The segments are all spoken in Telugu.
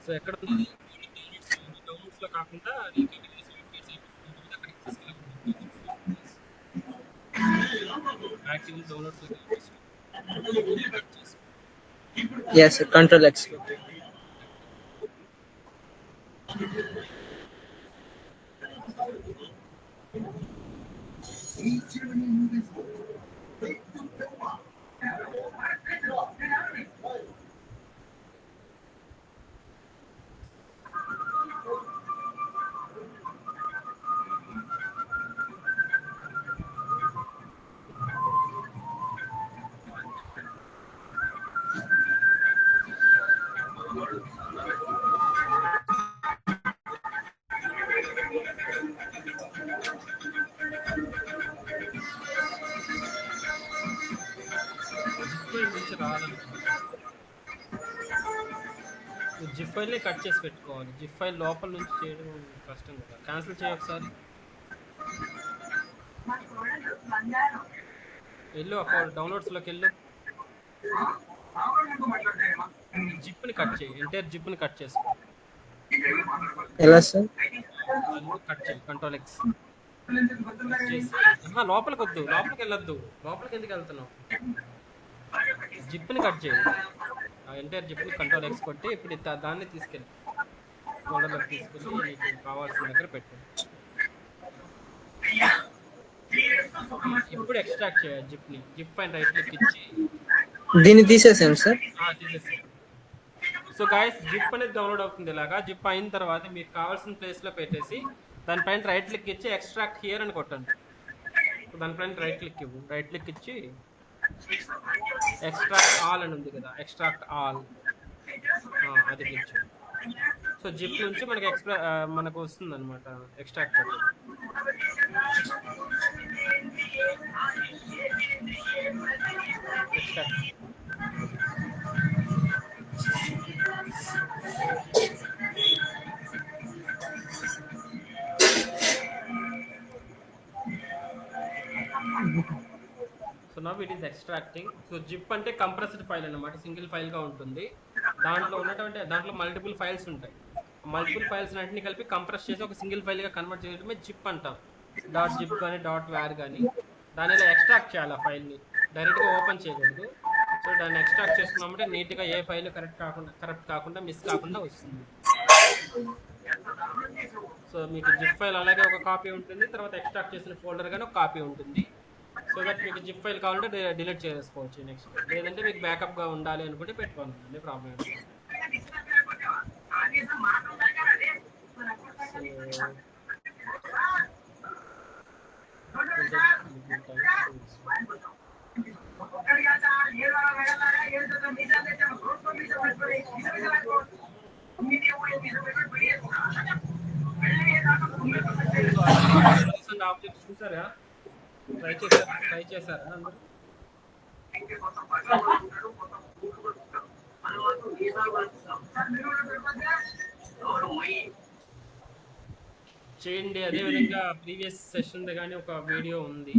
సో ఎక్కడ ఉంది డౌన్లోడ్స్ లో కాకుండా యాక్టివ్ డౌన్లోడ్స్ లో Yes, sir. Control X. నుంచి రావాలనుకుంటున్నాను. జిప్ ఫైల్ కట్ చేసి పెట్టుకోవాలి. జిప్ ఫైల్ లోపల నుంచి చేయడం కష్టం కదా. క్యాన్సిల్ చేయ ఒకసారి. వెళ్ళు అక్కడ డౌన్లోడ్స్ లోకి వెళ్ళు. జిప్ ని కట్ చేయి. ఎంటైర్ జిప్ ని కట్ చేసుకో. ఎలా సార్? కట్ చేయి. కంట్రోల్ X లోపలికి వద్దు. లోపలికి వెళ్ళొద్దు. లోపలికి ఎందుకు వెళ్తున్నావు? జిప్ ని కట్ చేయి. ఎంటైర్ జిప్ ని కంట్రోల్ X కొట్టి ఇప్పుడు దాన్ని తీసుకెళ్ళి ఫోల్డర్లోకి తీసుకెళ్ళి నీకు కావాల్సిన దగ్గర పెట్టు. ఇప్పుడు ఎక్స్ట్రాక్ట్ చేయాలి జిప్ ని. జిప్ పైన రైట్ క్లిక్ ఇచ్చి దీన్ని తీసేసాం సార్. తీసేసాం. సో గాయస్ జిప్ అనేది డౌన్లోడ్ అవుతుంది. ఇలాగా జిప్ అయిన తర్వాత మీకు కావాల్సిన ప్లేస్ లో పెట్టేసి దానిపైన రైట్ క్లిక్ ఇచ్చి ఎక్స్ట్రాక్ట్ హియర్ అని కొట్టండి. దానిపైన రైట్ క్లిక్ ఇవ్వు. రైట్ క్లిక్ ఇచ్చి ఎక్స్ట్రాక్ట్ ఆల్ అని ఉంది కదా, ఎక్స్ట్రాక్ట్ ఆల్ అది క్లిక్ చేయండి. సో జిప్ నుంచి మనకు వస్తుంది అనమాట extract. So now it is extracting. So zip అంటే కంప్రెస్డ్ ఫైల్ అన్నమాట, సింగిల్ ఫైల్ గా ఉంటుంది. దాంట్లో మల్టిపుల్ ఫైల్స్ ఉంటాయి. మల్టిపుల్ ఫైల్స్ అన్నింటినీ కలిపి కంప్రెస్ చేసి ఒక సింగిల్ ఫైల్ గా కన్వర్ట్ చేయడమే జిప్ అంటాం. డాట్ జిప్ కానీ డాట్ వార్ కానీ. దాని ఇలా ఎక్స్ట్రాక్ట్ చేయాలి. ఆ ఫైల్ని డైరెక్ట్గా ఓపెన్ చేయకూడదు. సో దాన్ని ఎక్స్ట్రాక్ట్ చేసుకున్నామంటే నీట్గా ఏ ఫైల్ కరెక్ట్ కాకుండా మిస్ కాకుండా వస్తుంది. సో మీకు జిప్ ఫైల్ అలాగే ఒక కాపీ ఉంటుంది, తర్వాత ఎక్స్ట్రాక్ట్ చేసిన ఫోల్డర్ కానీ ఒక కాపీ ఉంటుంది. సో దట్ మీకు జిప్ ఫైల్ కావాలంటే డిలీట్ చేసుకోవచ్చు నెక్స్ట్. లేదంటే మీకు బ్యాకప్గా ఉండాలి అనుకుంటే పెట్టుకోండి, ప్రాబ్లం లేదు. ఆబ్జెక్ట్స్ చూసారా? ట్రై చేశారా అందరూ? చేయండి. అదేవిధంగా ప్రీవియస్ సెషన్ కానీ ఒక వీడియో ఉంది,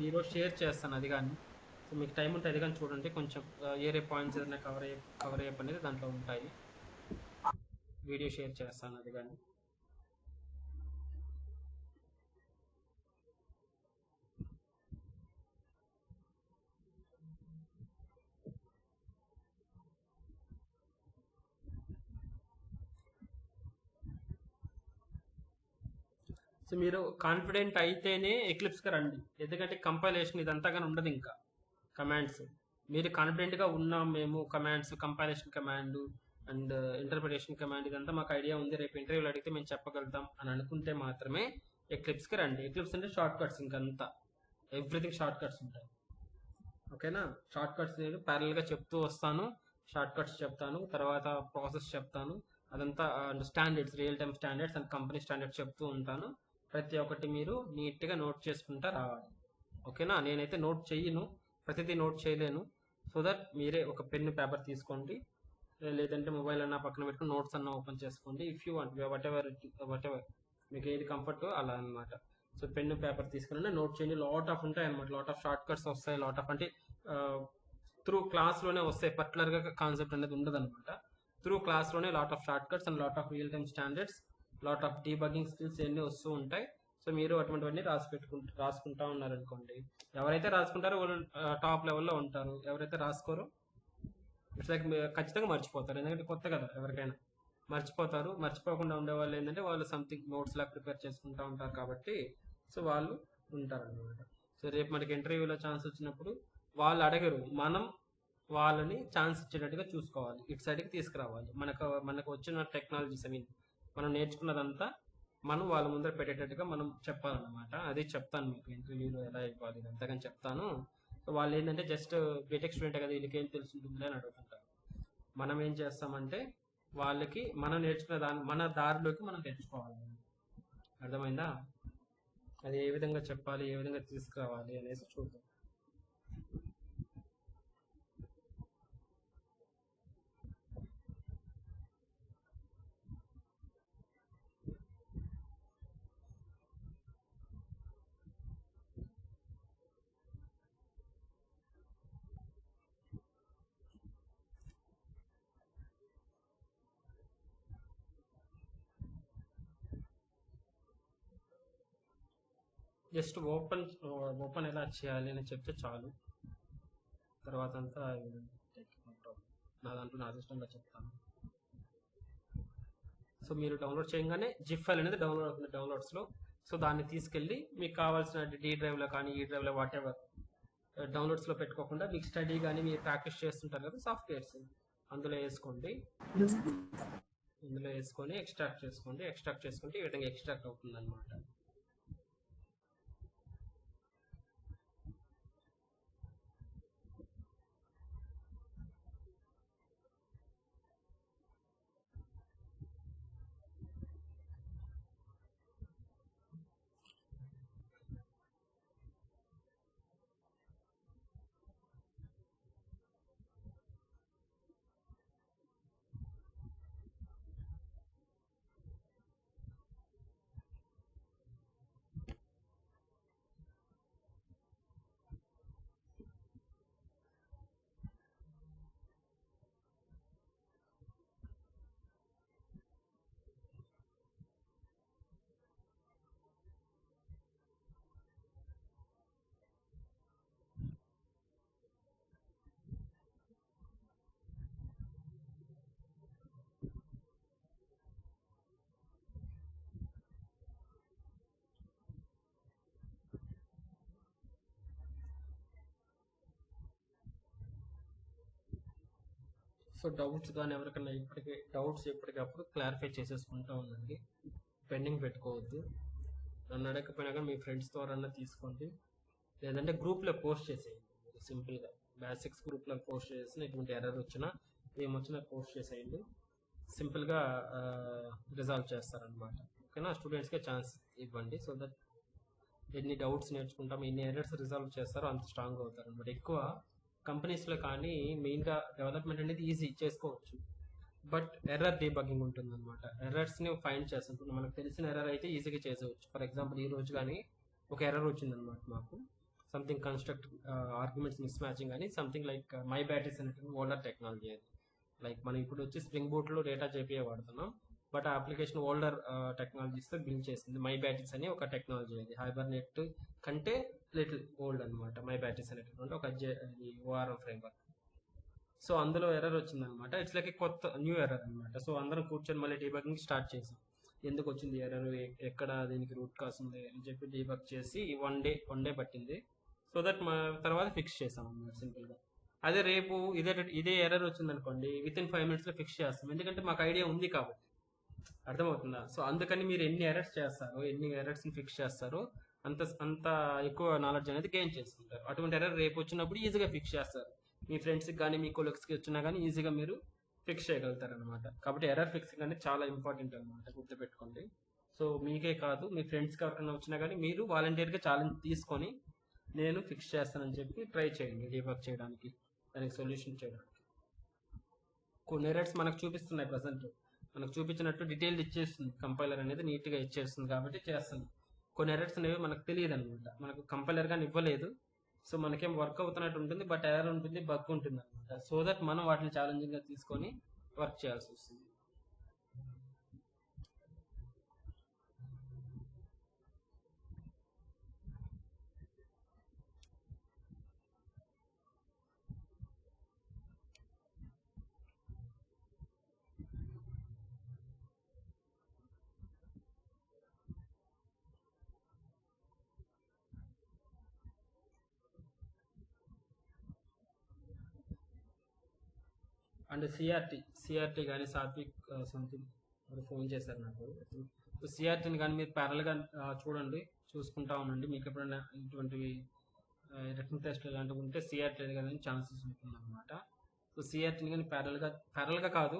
ఈరోజు షేర్ చేస్తాను అది కానీ. సో మీకు టైం ఉంటే అది కానీ చూడండి. కొంచెం ఏరే పాయింట్స్ ఏదైనా కవర్ అయ్యే అనేది దాంట్లో ఉంటాయి. వీడియో షేర్ చేస్తాను అది కానీ. సో మీరు కాన్ఫిడెంట్ అయితేనే ఎక్లిప్స్కి రండి. ఎందుకంటే కంపైలేషన్ ఇదంతా కానీ ఉండదు. ఇంకా కమాండ్స్ మీరు కాన్ఫిడెంట్గా ఉన్నాం మేము, commands compilation command and interpretation command ఇదంతా మాకు ఐడియా ఉంది, రేపు ఇంటర్వ్యూలో అడిగితే మేము చెప్పగలుగుతాం అని అనుకుంటే మాత్రమే ఎక్లిప్స్కి రండి. ఎక్లిప్స్ అంటే షార్ట్ కట్స్, ఇంకంతా ఎవ్రీథింగ్ షార్ట్ కట్స్ ఉంటాయి. ఓకేనా? షార్ట్ కట్స్ నేను ప్యారల్గా చెప్తూ వస్తాను. షార్ట్ కట్స్ చెప్తాను, తర్వాత ప్రాసెస్ చెప్తాను, అదంతా standards, real time standards and company standards చెప్తూ ఉంటాను. ప్రతి ఒక్కటి మీరు నీట్గా నోట్ చేసుకుంటా రావాలి. ఓకేనా? నేనైతే నోట్ చేయను, ప్రతిదీ నోట్ చేయలేను. సో దట్ మీరే ఒక పెన్ను పేపర్ తీసుకోండి, లేదంటే మొబైల్ అన్నా పక్కన పెట్టుకుని నోట్స్ అన్నా ఓపెన్ చేసుకోండి. If you want whatever మీకు ఏది కంఫర్ట్ అలా అనమాట. సో పెన్ను పేపర్ తీసుకుని నోట్ చేయండి. లాట్ ఆఫ్ ఉంటాయి అనమాట, లాట్ ఆఫ్ షార్ట్ కట్స్ వస్తాయి. లాట్ ఆఫ్ అంటే త్రూ క్లాస్లోనే వస్తాయి, పర్టికులర్గా కాన్సెప్ట్ అనేది ఉండదు అనమాట. త్రూ క్లాస్లోనే lot of shortcuts and lot of real time standards, lot of debugging skills ఇవన్నీ వస్తూ ఉంటాయి. సో మీరు అటువంటివన్నీ రాసుకుంటా ఉన్నారనుకోండి, ఎవరైతే రాసుకుంటారో వాళ్ళు టాప్ లెవెల్లో ఉంటారు. ఎవరైతే రాసుకోరో ఇట్స్ లైక్ ఖచ్చితంగా మర్చిపోతారు. ఎందుకంటే కొత్త కదా, ఎవరికైనా మర్చిపోతారు. మర్చిపోకుండా ఉండే వాళ్ళు ఏంటంటే వాళ్ళు సంథింగ్ నోట్స్ లాగా ప్రిపేర్ చేసుకుంటూ ఉంటారు కాబట్టి సో వాళ్ళు ఉంటారు అనమాట. సో రేపు మనకి ఇంటర్వ్యూలో ఛాన్స్ వచ్చినప్పుడు వాళ్ళు అడగరు, మనం వాళ్ళని ఛాన్స్ ఇచ్చేటట్టుగా చూసుకోవాలి, ఇటు సైడ్కి తీసుకురావాలి. మనకు వచ్చిన టెక్నాలజీస్ మనం నేర్చుకున్నదంతా మనం వాళ్ళ ముందర పెట్టేటట్టుగా మనం చెప్పాలన్నమాట. అది చెప్తాను మీకు ఇంటర్వ్యూలో ఎలా ఇవ్వాలి అంతగాని చెప్తాను. సో వాళ్ళు ఏంటంటే జస్ట్ బీటెక్ స్టూడెంట్ కదా, వీళ్ళకి ఏం తెలుసుంటుంది అని అడుగుతుంటారు. మనం ఏం చేస్తామంటే వాళ్ళకి మనం నేర్చుకున్న మన దారిలోకి మనం తెచ్చుకోవాలి. అర్థమైందా? అది ఏ విధంగా చెప్పాలి, ఏ విధంగా తీసుకురావాలి అనేసి చూద్దాం. జస్ట్ ఓపెన్ ఎలా చేయాలి అని చెప్తే చాలు, తర్వాత అంతా నా దాంట్లో నా సిస్టంలో చెప్తాను. సో మీరు డౌన్లోడ్ చేయగానే జిప్ ఫైల్ అనేది డౌన్లోడ్ అవుతుంది డౌన్లోడ్స్లో. సో దాన్ని తీసుకెళ్ళి మీకు కావాల్సిన డి డ్రైవ్లో కానీ ఈ డ్రైవ్లో వాట్ ఎవర్ డౌన్లోడ్స్లో పెట్టుకోకుండా మీకు స్టడీ కానీ మీరు ప్రాక్టీస్ చేస్తుంటారు కదా సాఫ్ట్వేర్స్, అందులో వేసుకోండి. ఇందులో వేసుకొని ఎక్స్ట్రాక్ట్ చేసుకుంటే ఈ విధంగా ఎక్స్ట్రాక్ట్ అవుతుంది అనమాట. సో డౌట్స్ కానీ ఎవరికైనా ఎప్పటికప్పుడు క్లారిఫై చేసేసుకుంటూ ఉండండి, పెండింగ్ పెట్టుకోవద్దు. నన్ను అడగకపోయినా కానీ మీ ఫ్రెండ్స్ ద్వారా తీసుకోండి, లేదంటే గ్రూప్లో పోస్ట్ చేసేయండి. మీరు సింపుల్గా బేసిక్స్ గ్రూప్లో పోస్ట్ చేసి ఎటువంటి ఎర్రర్ వచ్చినా ఏమొచ్చినా పోస్ట్ చేసేయండి, సింపుల్గా రిజాల్వ్ చేస్తారనమాట. ఓకేనా? స్టూడెంట్స్కే ఛాన్స్ ఇవ్వండి, సో దట్ ఎన్ని డౌట్స్ నేర్చుకుంటాం, ఎన్ని ఎర్రర్స్ రిజాల్వ్ చేస్తారో అంత స్ట్రాంగ్ అవుతారు అనమాట. ఎక్కువ కంపెనీస్లో కానీ మెయిన్గా డెవలప్మెంట్ అనేది ఈజీ చేసుకోవచ్చు, బట్ ఎర్రర్ డీబగ్గింగ్ ఉంటుంది అనమాట. ఎర్రర్స్ని ఫైండ్ చేస్తుంటుంది. మనకు తెలిసిన ఎర్రర్ అయితే ఈజీగా చేసేవచ్చు. ఫర్ ఎగ్జాంపుల్ ఈ రోజు కానీ ఒక ఎర్రర్ వచ్చిందనమాట మాకు, something construct arguments miss matching అని, సంథింగ్ లైక్ మై బ్యాటరీస్ అనేటువంటి ఓల్డర్ టెక్నాలజీ. అది లైక్ మనం ఇప్పుడు వచ్చి స్ప్రింగ్ బూట్లో డేటా జేపీఏ వాడుతున్నాం, బట్ ఆ అప్లికేషన్ ఓల్డర్ టెక్నాలజీస్తో బిల్డ్ చేసింది. మై బ్యాటరీస్ అని ఒక టెక్నాలజీ, అది హైబర్నెట్ కంటే లిటిల్ ఓల్డ్ అనమాట. మై బ్యాటరీస్ అనేటువంటి ఒక ఓఆర్ఎం ఫ్రేమ్వర్క్. సో అందులో ఎర్రర్ వచ్చిందనమాట. ఇట్స్ లైక్ కొత్త న్యూ ఎర్రర్ అనమాట. సో అందరం కూర్చొని మళ్ళీ డీబగ్గింగ్ స్టార్ట్ చేసాం. ఎందుకు వచ్చింది ఎర్రర్, ఎక్కడ దీనికి రూట్ కాస్ ఉంది అని చెప్పి డీబగ్ చేసి వన్ డే పట్టింది. సో దట్ మా తర్వాత ఫిక్స్ చేసాం అన్నమాట సింపుల్గా. అదే రేపు ఇదే ఎర్రర్ వచ్చింది అనుకోండి, విత్ ఇన్ 5 minutes ఫిక్స్ చేస్తాం, ఎందుకంటే మాకు ఐడియా ఉంది కాబట్టి. అర్థమవుతుందా? సో అందుకని మీరు ఎన్ని ఎర్రర్స్ చేస్తారో, ఎన్ని ఎర్రర్స్ని ఫిక్స్ చేస్తారో అంత ఎక్కువ నాలెడ్జ్ అనేది గెయిన్ చేసుకుంటారు. అటువంటి ఎర్రర్ రేపు వచ్చినప్పుడు ఈజీగా ఫిక్స్ చేస్తారు. మీ ఫ్రెండ్స్కి కానీ మీ కొలీగ్స్కి వచ్చినా కానీ ఈజీగా మీరు ఫిక్స్ చేయగలుగుతారు అనమాట. కాబట్టి ఎర్రర్ ఫిక్సింగ్ అనేది చాలా ఇంపార్టెంట్ అనమాట, గుర్తుపెట్టుకోండి. సో మీకే కాదు, మీ ఫ్రెండ్స్కి ఎవరికైనా వచ్చినా కానీ మీరు వాలంటీర్గా ఛాలెంజ్ తీసుకొని నేను ఫిక్స్ చేస్తానని చెప్పి ట్రై చేయండి, డీబగ్ చేయడానికి, దానికి సొల్యూషన్ చేయడానికి. కొన్ని ఎర్రర్స్ మనకు చూపిస్తున్నాయి ప్రజెంట్, మనకు చూపించినట్టు డీటెయిల్ ఇచ్చేస్తుంది కంపైలర్ అనేది, నీట్గా ఇచ్చేస్తుంది కాబట్టి చేస్తుంది. కొన్ని ఎర్రర్స్ అనేవి మనకు తెలియదు అనమాట, మనకు కంపైలర్ కానీ ఇవ్వలేదు. సో మనకేం వర్క్ అవుతున్నట్టు ఉంటుంది, బట్ ఎర్రర్ ఉంటుంది, బగ్ ఉంటుంది అనమాట. సో దట్ మనం వాటిని ఛాలెంజింగ్గా తీసుకొని వర్క్ చేయాల్సి వస్తుంది. అండ్ సిఆర్టీ కానీ సాత్విక్ సంథింగ్ ఫోన్ చేశారు నాకు. సిఆర్టీని కానీ మీరు ప్యారల్గా చూడండి, చూసుకుంటా ఉండండి. మీకు ఎప్పుడైనా ఇటువంటివి రిటర్న్ టెస్ట్ ఇలాంటివి ఉంటే సిఆర్టీ కానీ ఛాన్సెస్ ఉంటుంది అనమాట. సో సిఆర్టీని కానీ ప్యారల్గా కాదు,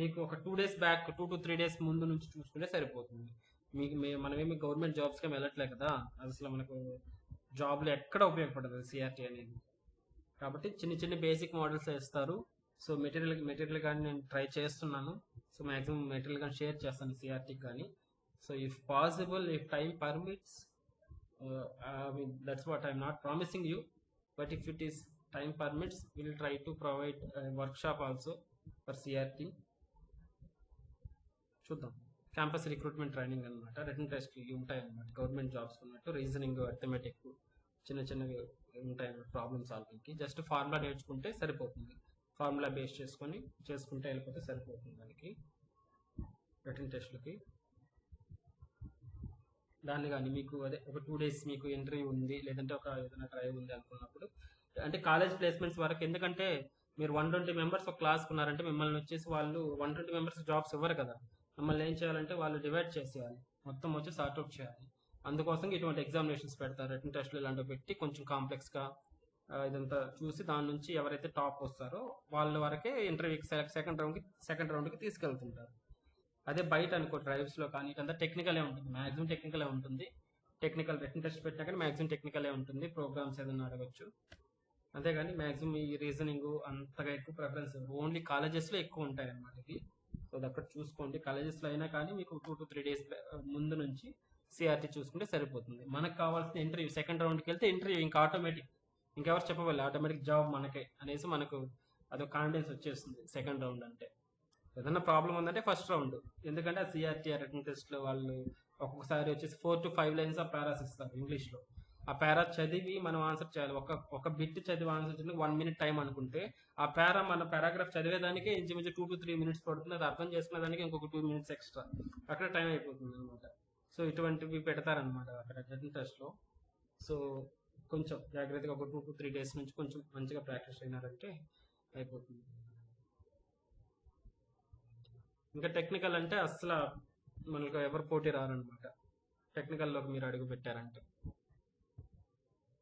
మీకు ఒక 2 days బ్యాక్ 2 to 3 days ముందు నుంచి చూసుకుంటే సరిపోతుంది. మీకు మనమేమి గవర్నమెంట్ జాబ్స్కి వెళ్ళట్లే కదా, అసలు మనకు జాబ్లో ఎక్కడ ఉపయోగపడదు సిఆర్టీ అనేది. కాబట్టి చిన్న బేసిక్ మోడల్స్ వేస్తారు. సో మెటీరియల్ కానీ నేను ట్రై చేస్తున్నాను. సో మ్యాక్సిమం మెటీరియల్ కానీ షేర్ చేస్తాను సిఆర్టీకి కానీ. So if possible, if time permits, that's what I'm not promising you, but if it is time permits will try to provide workshop also for CRT. చూద్దాం. క్యాంపస్ రిక్రూట్మెంట్ ట్రైనింగ్ అనమాట. రిటర్న్ టెస్ట్ ఉంటాయి అన్నమాట, గవర్నమెంట్ జాబ్స్ ఉన్నట్టు. రీజనింగ్, అర్థమెటిక్ చిన్నవి ఉంటాయి అన్నమాట. ప్రాబ్లమ్ సాల్వింగ్కి జస్ట్ ఫార్ములా నేర్చుకుంటే సరిపోతుంది. ఫార్ములా బేస్ చేసుకుంటే వెళ్ళిపోతే సరిపోతుంది దానికి రిటర్న్ టెస్ట్లకి. దాన్ని కానీ మీకు అదే ఒక 2 days మీకు ఇంటర్వ్యూ ఉంది, లేదంటే ఒక ఏదైనా డ్రైవ్ ఉంది అనుకున్నప్పుడు, అంటే కాలేజ్ ప్లేస్మెంట్స్ వరకు. ఎందుకంటే మీరు 120 members ఒక క్లాస్కి ఉన్నారంటే మిమ్మల్ని వచ్చేసి వాళ్ళు 120 members జాబ్స్ ఇవ్వరు కదా. మిమ్మల్ని ఏం చేయాలంటే వాళ్ళు డివైడ్ చేసేయాలి, మొత్తం వచ్చి సార్ట్అవుట్ చేయాలి. అందుకోసం ఇటువంటి ఎగ్జామినేషన్స్ పెడతారు, రిటర్న్ టెస్ట్లు ఇలాంటివి పెట్టి కొంచెం కాంప్లెక్స్గా ఇదంతా చూసి దాని నుంచి ఎవరైతే టాప్ వస్తారో వాళ్ళ వరకే ఇంటర్వ్యూకి సెకండ్ రౌండ్కి తీసుకెళ్తుంటారు. అదే బయట అనుకో డ్రైవ్స్లో కానీ ఇదంతా టెక్నికలే ఉంటుంది, మ్యాక్సిమం టెక్నికలే ఉంటుంది. టెక్నికల్ రిటర్న్ టెస్ట్ పెట్టినా కానీ మ్యాక్సిమం టెక్నికలే ఉంటుంది. ప్రోగ్రామ్స్ ఏదైనా అడగచ్చు, అంతేగాని మ్యాక్సిమం ఈ రీజనింగ్ అంతగా ఎక్కువ ప్రిఫరెన్స్ ఓన్లీ కాలేజెస్లో ఎక్కువ ఉంటాయి అన్నమాట ఇది. సో అది అక్కడ చూసుకోండి. కాలేజెస్లో అయినా కానీ మీకు 2 to 3 days ముందు నుంచి సిఆర్టీ చూసుకుంటే సరిపోతుంది. మనకు కావాల్సిన ఇంటర్వ్యూ సెకండ్ రౌండ్కి వెళ్తే ఇంటర్వ్యూ ఇంకా ఆటోమేటిక్, ఇంకెవరు చెప్పవాలి, ఆటోమేటిక్ జాబ్ మనకే అనేసి మనకు అదొక కాన్ఫిడెన్స్ వచ్చేస్తుంది. సెకండ్ రౌండ్ అంటే ఏదైనా ప్రాబ్లం ఉందంటే ఫస్ట్ రౌండ్, ఎందుకంటే ఆ సిఆర్టీ రిటర్న్ టెస్ట్లో వాళ్ళు ఒక్కొక్కసారి వచ్చేసి 4 to 5 lines ఆఫ్ పారాస్ ఇస్తారు ఇంగ్లీష్లో. ఆ పారా చదివి మనం ఆన్సర్ చేయాలి. ఒక బిట్ చదివి ఆన్సర్ చేయడానికి 1 minute టైం అనుకుంటే, ఆ మన పారాగ్రాఫ్ చదివేదానికే ఇంచుమించు 2 to 3 minutes పడుతుంది. అది అర్థం చేసుకునే దానికి ఇంకొక 2 minutes ఎక్స్ట్రా, అక్కడ టైం అయిపోతుంది అనమాట. సో ఇటువంటివి పెడతారనమాట అక్కడ రిటర్న్ టెస్ట్లో. సో కొంచెం జాగ్రత్తగా ఒక 2 to 3 days నుంచి కొంచెం మంచిగా ప్రాక్టీస్ అయినారంటే అయిపోతుంది. ఇంకా టెక్నికల్ అంటే అసలు మనకు ఎవరు పోటీ రారనమాట. టెక్నికల్లోకి మీరు అడుగు పెట్టారంటే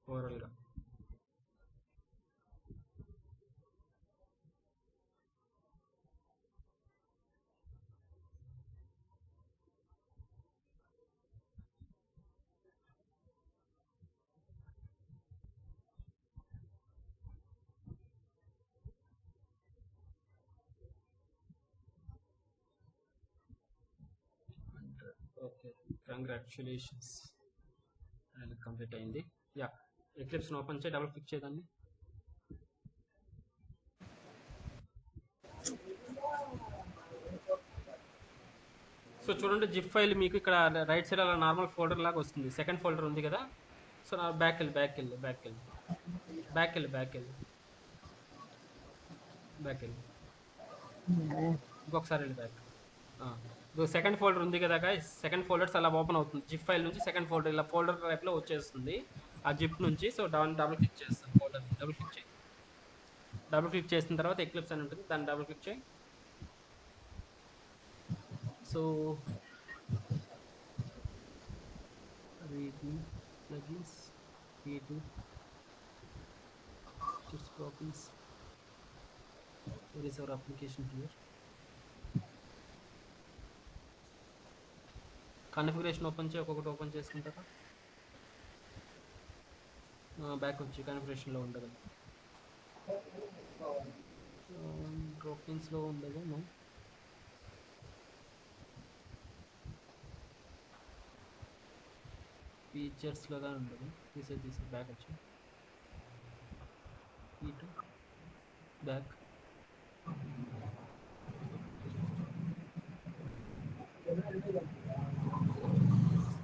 ఓవరాల్గా. ఓకే, కంగ్రాచులేషన్స్, అది కంప్లీట్ అయింది. యా, ఎక్లిప్స్ని ఓపెన్ చేయి, డబుల్ క్లిక్ చేయదాన్ని. సో చూడండి, జిప్ ఫైల్ మీకు ఇక్కడ రైట్ సైడ్ అలా నార్మల్ ఫోల్డర్ లాగా వస్తుంది. సెకండ్ ఫోల్డర్ ఉంది కదా. సో నా బ్యాక్ వెళ్ళి ఇంకొకసారి వెళ్ళి బ్యాక్. సెకండ్ ఫోల్డర్ ఉంది కదా గాయ్స్, సెకండ్ ఫోల్డర్స్ అలా ఓపెన్ అవుతుంది. జిప్ ఫైల్ నుంచి సెకండ్ ఫోల్డర్ ఇలా ఫోల్డర్ టైప్లో వచ్చేస్తుంది ఆ జిప్ నుంచి. సో డబుల్ క్లిక్ చేస్తాను, ఫోల్డర్ డబుల్ క్లిక్ చేసిన తర్వాత ఎక్లిప్స్ అని ఉంటుంది, దాన్ని డబుల్ క్లిక్ చేయి. So plugins, creative just properties, where is our application here? Configuration open చేయి, ఒక్కొక్కటి ఓపెన్ చేసుకుంటారా. బ్యాక్ వచ్చి కాన్ఫిగరేషన్లో ఉండదు, డ్రాపింగ్స్లో ఉండదు. ఫీచర్స్లో కానీ ఉండదు. తీసే బ్యాక్ వచ్చి బ్యాక్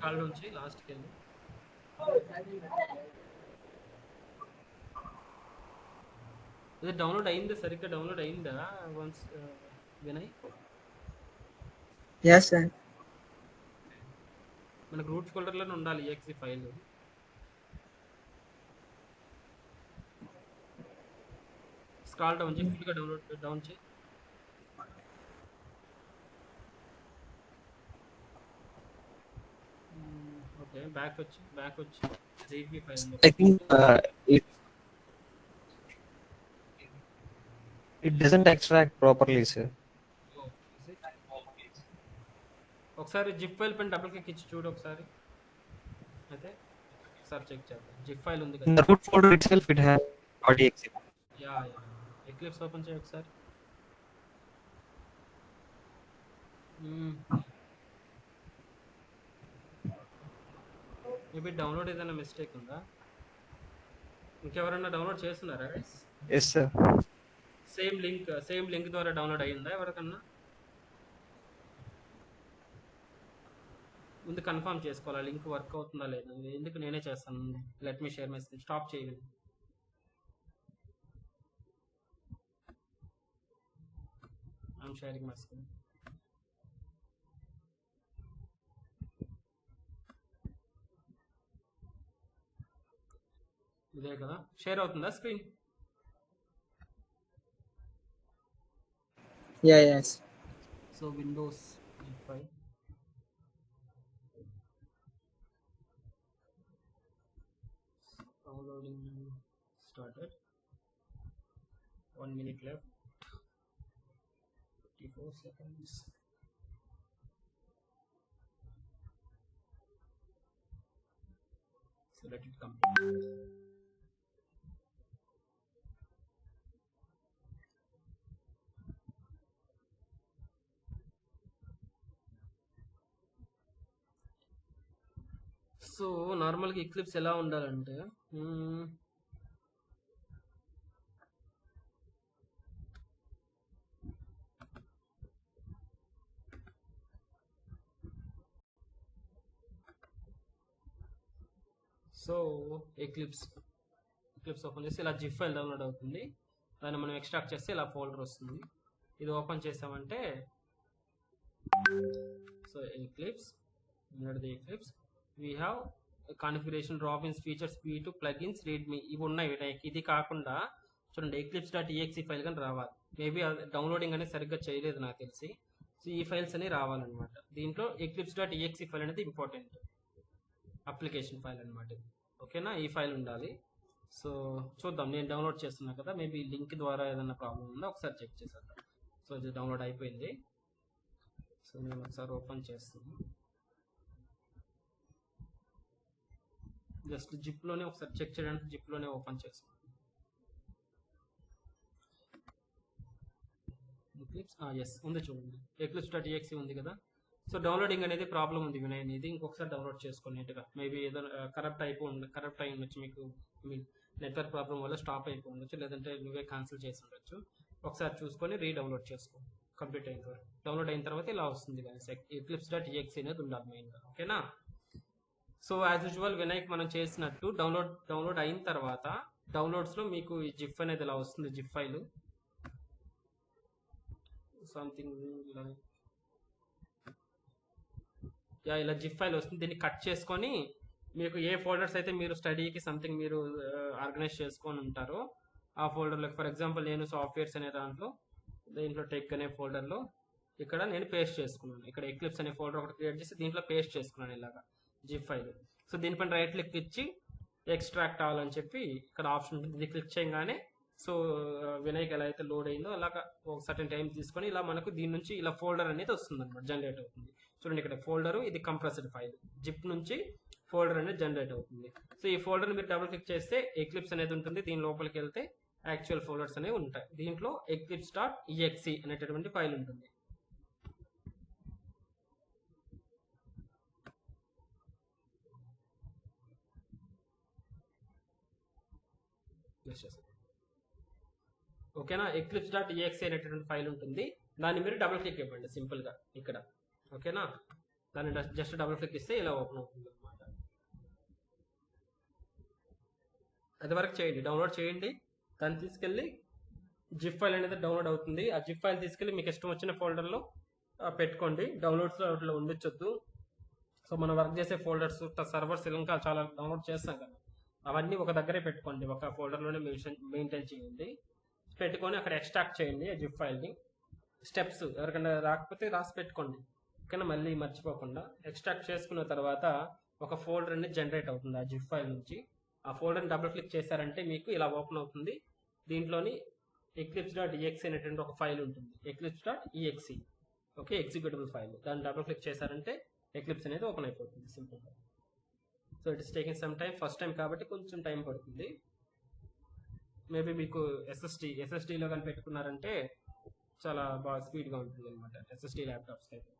కాల్ నుంచి లాస్ట్కి వెళ్ళి ఇది డౌన్లోడ్ అయిందా, సరిగ్గా డౌన్లోడ్ అయిందా వన్స్ వినయ్? Yes, sir. మనకు రూట్ ఫోల్డర్లోనే ఉండాలి exe ఫైల్. స్క్రాల్ డౌన్ చేయి, ఫుల్గా డౌన్ చేయి. ఓకే, బ్యాక్ వచ్చి readme file I think it doesn't extract properly, sir. ఒకసారి జిప్ ఫైల్ పైన డబుల్ క్లిక్ ఇచ్చి చూడు ఒకసారి. అయితే ఒకసారి చెక్ చేద్దాం. జిప్ ఫైల్ ఉంది In కదా, the root folder itself, it has .exe. Yeah eclipse open చేయి ఒకసారి. మేబీ డౌన్లోడ్ ఏదైనా మిస్టేక్ ఉందా? ఇంకెవరన్నా డౌన్లోడ్ చేస్తున్నారా? Yes, sir. సేమ్ లింక్ ద్వారా డౌన్లోడ్ అయ్యిందా ఎవరికన్నా? ముందు కన్ఫర్మ్ చేసుకోవాలా లింక్ వర్క్ అవుతుందా లేదా. ఎందుకు నేనే చేస్తాను. Let me share my screen. Stop చేయండి. I'm sharing my screen. ఇదే కదా, షేర్ అవుతుందా screen? Yeah, yes. So Windows 5 downloading started. 1 minute left. 54 seconds. So let it complete. So నార్మల్గా ఎక్లిప్స్ ఎలా ఉండాలంటే సో ఎక్లిప్స్ ఓపెన్ చేసి ఇలా జిప్ ఫైల్ డౌన్లోడ్ అవుతుంది. దాన్ని మనం ఎక్స్ట్రాక్ట్ చేస్తే ఇలా ఫోల్డర్ వస్తుంది. ఇది ఓపెన్ చేసామంటే so Eclipse we have configuration, drop-ins, features, P2 plugins, readme ఇవి ఉన్నాయి. ఇది కాకుండా చూడండి eclipse.exe ఫైల్ కానీ రావాలి. మేబీ డౌన్లోడింగ్ అనేది సరిగ్గా చేయలేదు నాకు తెలిసి. సో ఈ ఫైల్స్ అనేవి రావాలన్నమాట. దీంట్లో eclipse.exe ఫైల్ అనేది ఇంపార్టెంట్ అప్లికేషన్ ఫైల్ అనమాట. ఓకేనా, ఈ ఫైల్ ఉండాలి. సో చూద్దాం, నేను డౌన్లోడ్ చేస్తున్నా కదా, మేబీ లింక్ ద్వారా ఏదైనా ప్రాబ్లం ఉందా ఒకసారి చెక్ చేసేద్దాం. సో ఇది డౌన్లోడ్ అయిపోయింది. సో నేను ఒకసారి ఓపెన్ చేస్తాను. జస్ట్ జిప్లోనే ఒకసారి చెక్ చేయడానికి జిప్లోనే ఓపెన్ చేస్తాను. ఎస్ ఉంది చూడండి, eclipse.exe ఉంది కదా. సో డౌన్లోడింగ్ అనేది ప్రాబ్లం ఉంది వినయ్ అనేది. ఇంకొకసారి డౌన్లోడ్ చేసుకునేట్టుగా మేబీ ఏదో కరప్ట్ అయి ఉండొచ్చు మీకు. నెట్వర్క్ ప్రాబ్లం వల్ల స్టాప్ అయిపోయి ఉండొచ్చు, లేదంటే నువ్వే క్యాన్సిల్ చేసి ఉండొచ్చు. ఒకసారి చూసుకొని రీడౌన్లోడ్ చేసుకో. కంప్లీట్ అయిన తర్వాత డౌన్లోడ్ అయిన తర్వాత ఇలా వస్తుంది కానీ eclipse.exe అనేది ఉండాలి మెయిన్గా. ఓకేనా. సో యాజ్ యూజువల్ వినయ్ మనం చేసినట్టు డౌన్లోడ్ అయిన తర్వాత డౌన్లోడ్స్లో మీకు ఈ జిప్ అనేది ఇలా వస్తుంది. జిప్ ఫైల్ సంథింగ్ ఇలా జిప్ ఫైల్ వస్తుంది. దీన్ని కట్ చేసుకొని మీకు ఏ ఫోల్డర్స్ అయితే మీరు స్టడీకి సంథింగ్ మీరు ఆర్గనైజ్ చేసుకొని ఉంటారో ఆ ఫోల్డర్లో, ఫర్ ఎగ్జాంపుల్ నేను సాఫ్ట్వేర్స్ అనే దీంట్లో టెక్ అనే ఫోల్డర్లో ఇక్కడ నేను పేస్ట్ చేసుకున్నాను. ఇక్కడ ఎక్లిప్స్ అనే ఫోల్డర్ ఒకటి క్రియేట్ చేసి దీంట్లో పేస్ట్ చేసుకున్నాను ఇలాగా జిప్ ఫైల్. సో దీనిపైన రైట్ క్లిక్ ఇచ్చి ఎక్స్ట్రాక్ట్ అవ్వాలని చెప్పి ఇక్కడ ఆప్షన్ ఉంటుంది. ఇది క్లిక్ చేయగానే సో వినయ్కి ఎలా అయితే లోడ్ అయిందో అలాగా ఒక సర్టెన్ టైం తీసుకొని ఇలా మనకు దీని నుంచి ఇలా ఫోల్డర్ అనేది వస్తుంది అనమాట, జనరేట్ అవుతుంది. చూడండి ఇక్కడ ఫోల్డరు, ఇది కంప్రెస్డ్ ఫైల్. జిప్ నుంచి ఫోల్డర్ అనేది జనరేట్ అవుతుంది. సో ఈ ఫోల్డర్ మీరు డబుల్ క్లిక్ చేస్తే ఎక్లిప్స్ అనేది ఉంటుంది. దీని లోపలికి వెళ్తే యాక్చువల్ ఫోల్డర్స్ అనేవి ఉంటాయి. దీంట్లో eclipse.exe అనేటటువంటి ఫైల్ ఉంటుంది. ఓకేనా, eclipse.exe అనేటటువంటి ఫైల్ ఉంటుంది. దాన్ని మీరు డబుల్ క్లిక్ ఇవ్వండి సింపుల్గా ఇక్కడ. ఓకేనా, దాన్ని జస్ట్ డబుల్ క్లిక్ ఇస్తే ఇలా ఓపెన్ అవుతుంది అనమాట. అది వరకు చేయండి, డౌన్లోడ్ చేయండి. దాన్ని తీసుకెళ్ళి జిప్ ఫైల్ అనేది డౌన్లోడ్ అవుతుంది. ఆ జిప్ ఫైల్ తీసుకెళ్ళి మీకు ఇష్టం వచ్చిన ఫోల్డర్లో పెట్టుకోండి. డౌన్లోడ్స్లో వాటిలో ఉండొచ్చు. సో మనం వర్క్ చేసే ఫోల్డర్స్, సర్వర్స్ ఇంకా చాలా డౌన్లోడ్ చేస్తాం కదా, అవన్నీ ఒక దగ్గరే పెట్టుకోండి, ఒక ఫోల్డర్లోనే మెయింటైన్ చేయండి. పెట్టుకొని అక్కడ ఎక్స్ట్రాక్ట్ చేయండి ఆ జిప్ ఫైల్ని. స్టెప్స్ ఎవరికైనా రాకపోతే రాసి పెట్టుకోండి, ఓకేనా, మళ్ళీ మర్చిపోకుండా. ఎక్స్ట్రాక్ట్ చేసుకున్న తర్వాత ఒక ఫోల్డర్ అనేది జనరేట్ అవుతుంది ఆ జిప్ ఫైల్ నుంచి. ఆ ఫోల్డర్ని డబుల్ క్లిక్ చేశారంటే మీకు ఇలా ఓపెన్ అవుతుంది. దీంట్లోని eclipse.exe అనేటువంటి ఒక ఫైల్ ఉంటుంది, eclipse.exe, ఓకే, ఎగ్జిక్యూటబుల్ ఫైల్. దాన్ని డబుల్ క్లిక్ చేశారంటే ఎక్లిప్స్ అనేది ఓపెన్ అయిపోతుంది సింపుల్గా. So it is taking some time, first time కాబట్టి కొంచెం టైం పడుతుంది. మేబీ మీకు ఎస్ఎస్డిలో కానీ పెట్టుకున్నారంటే చాలా బాగా స్పీడ్గా ఉంటుంది అనమాట ఎస్ఎస్డి ల్యాప్టాప్స్ అయితే.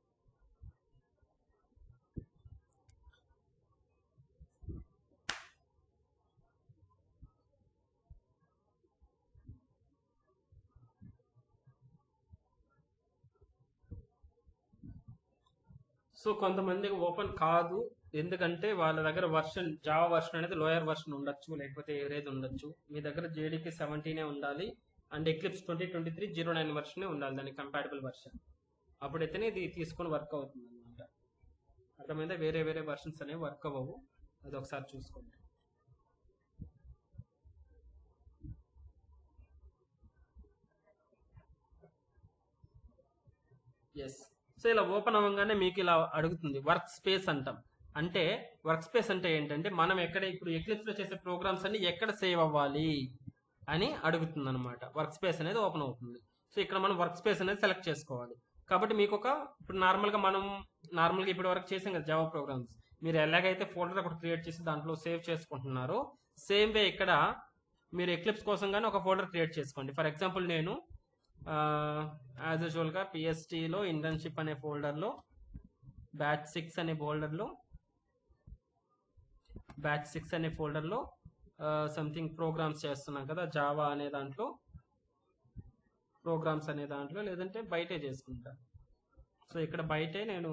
సో కొంతమందికి ఓపెన్ కాదు, ఎందుకంటే వాళ్ళ దగ్గర జావా వర్షన్ అనేది లోయర్ వర్షన్ ఉండొచ్చు, లేకపోతే ఏరేది ఉండొచ్చు. మీ దగ్గర JDK 17 ఉండాలి అండ్ ఎక్లిప్స్ 2023 వర్షనే ఉండాలి, దానికి కంపాటబుల్ వర్షన్. అప్పుడైతేనే ఇది తీసుకొని వర్క్ అవుతుంది అనమాట. అర్థమైందా? వేరే వేరే వర్షన్స్ అనేవి వర్క్ అవ్వవు, అది ఒకసారి చూసుకోండి. ఎస్. సో ఇలా ఓపెన్ అవ్వగానే మీకు ఇలా అడుగుతుంది, వర్క్ స్పేస్ అంటాం. అంటే వర్క్ స్పేస్ అంటే ఏంటంటే మనం ఎక్కడ ఇప్పుడు ఎక్లిప్స్ లో చేసే ప్రోగ్రామ్స్ అన్ని ఎక్కడ సేవ్ అవ్వాలి అని అడుగుతుంది అనమాట. వర్క్ స్పేస్ అనేది ఓపెన్ అవుతుంది. సో ఇక్కడ మనం వర్క్ స్పేస్ అనేది సెలెక్ట్ చేసుకోవాలి. కాబట్టి మీకు ఇప్పుడు నార్మల్గా ఇప్పటి వరకు చేసాం కదా జావా ప్రోగ్రామ్స్, మీరు ఎలాగైతే ఫోల్డర్ ఒకటి క్రియేట్ చేసి దాంట్లో సేవ్ చేసుకుంటున్నారో సేమ్ వే ఇక్కడ మీరు ఎక్లిప్స్ కోసం కానీ ఒక ఫోల్డర్ క్రియేట్ చేసుకోండి. ఫర్ ఎగ్జాంపుల్ నేను యాజ్ యూజువల్గా PSTలో ఇంటర్న్షిప్ అనే ఫోల్డర్లో బ్యాచ్ 6 అనే ఫోల్డర్లో సంథింగ్ ప్రోగ్రామ్స్ చేస్తున్నాం కదా, జావా అనే దాంట్లో ప్రోగ్రామ్స్ అనే దాంట్లో, లేదంటే బయటే చేసుకుంటా. సో ఇక్కడ బయటే నేను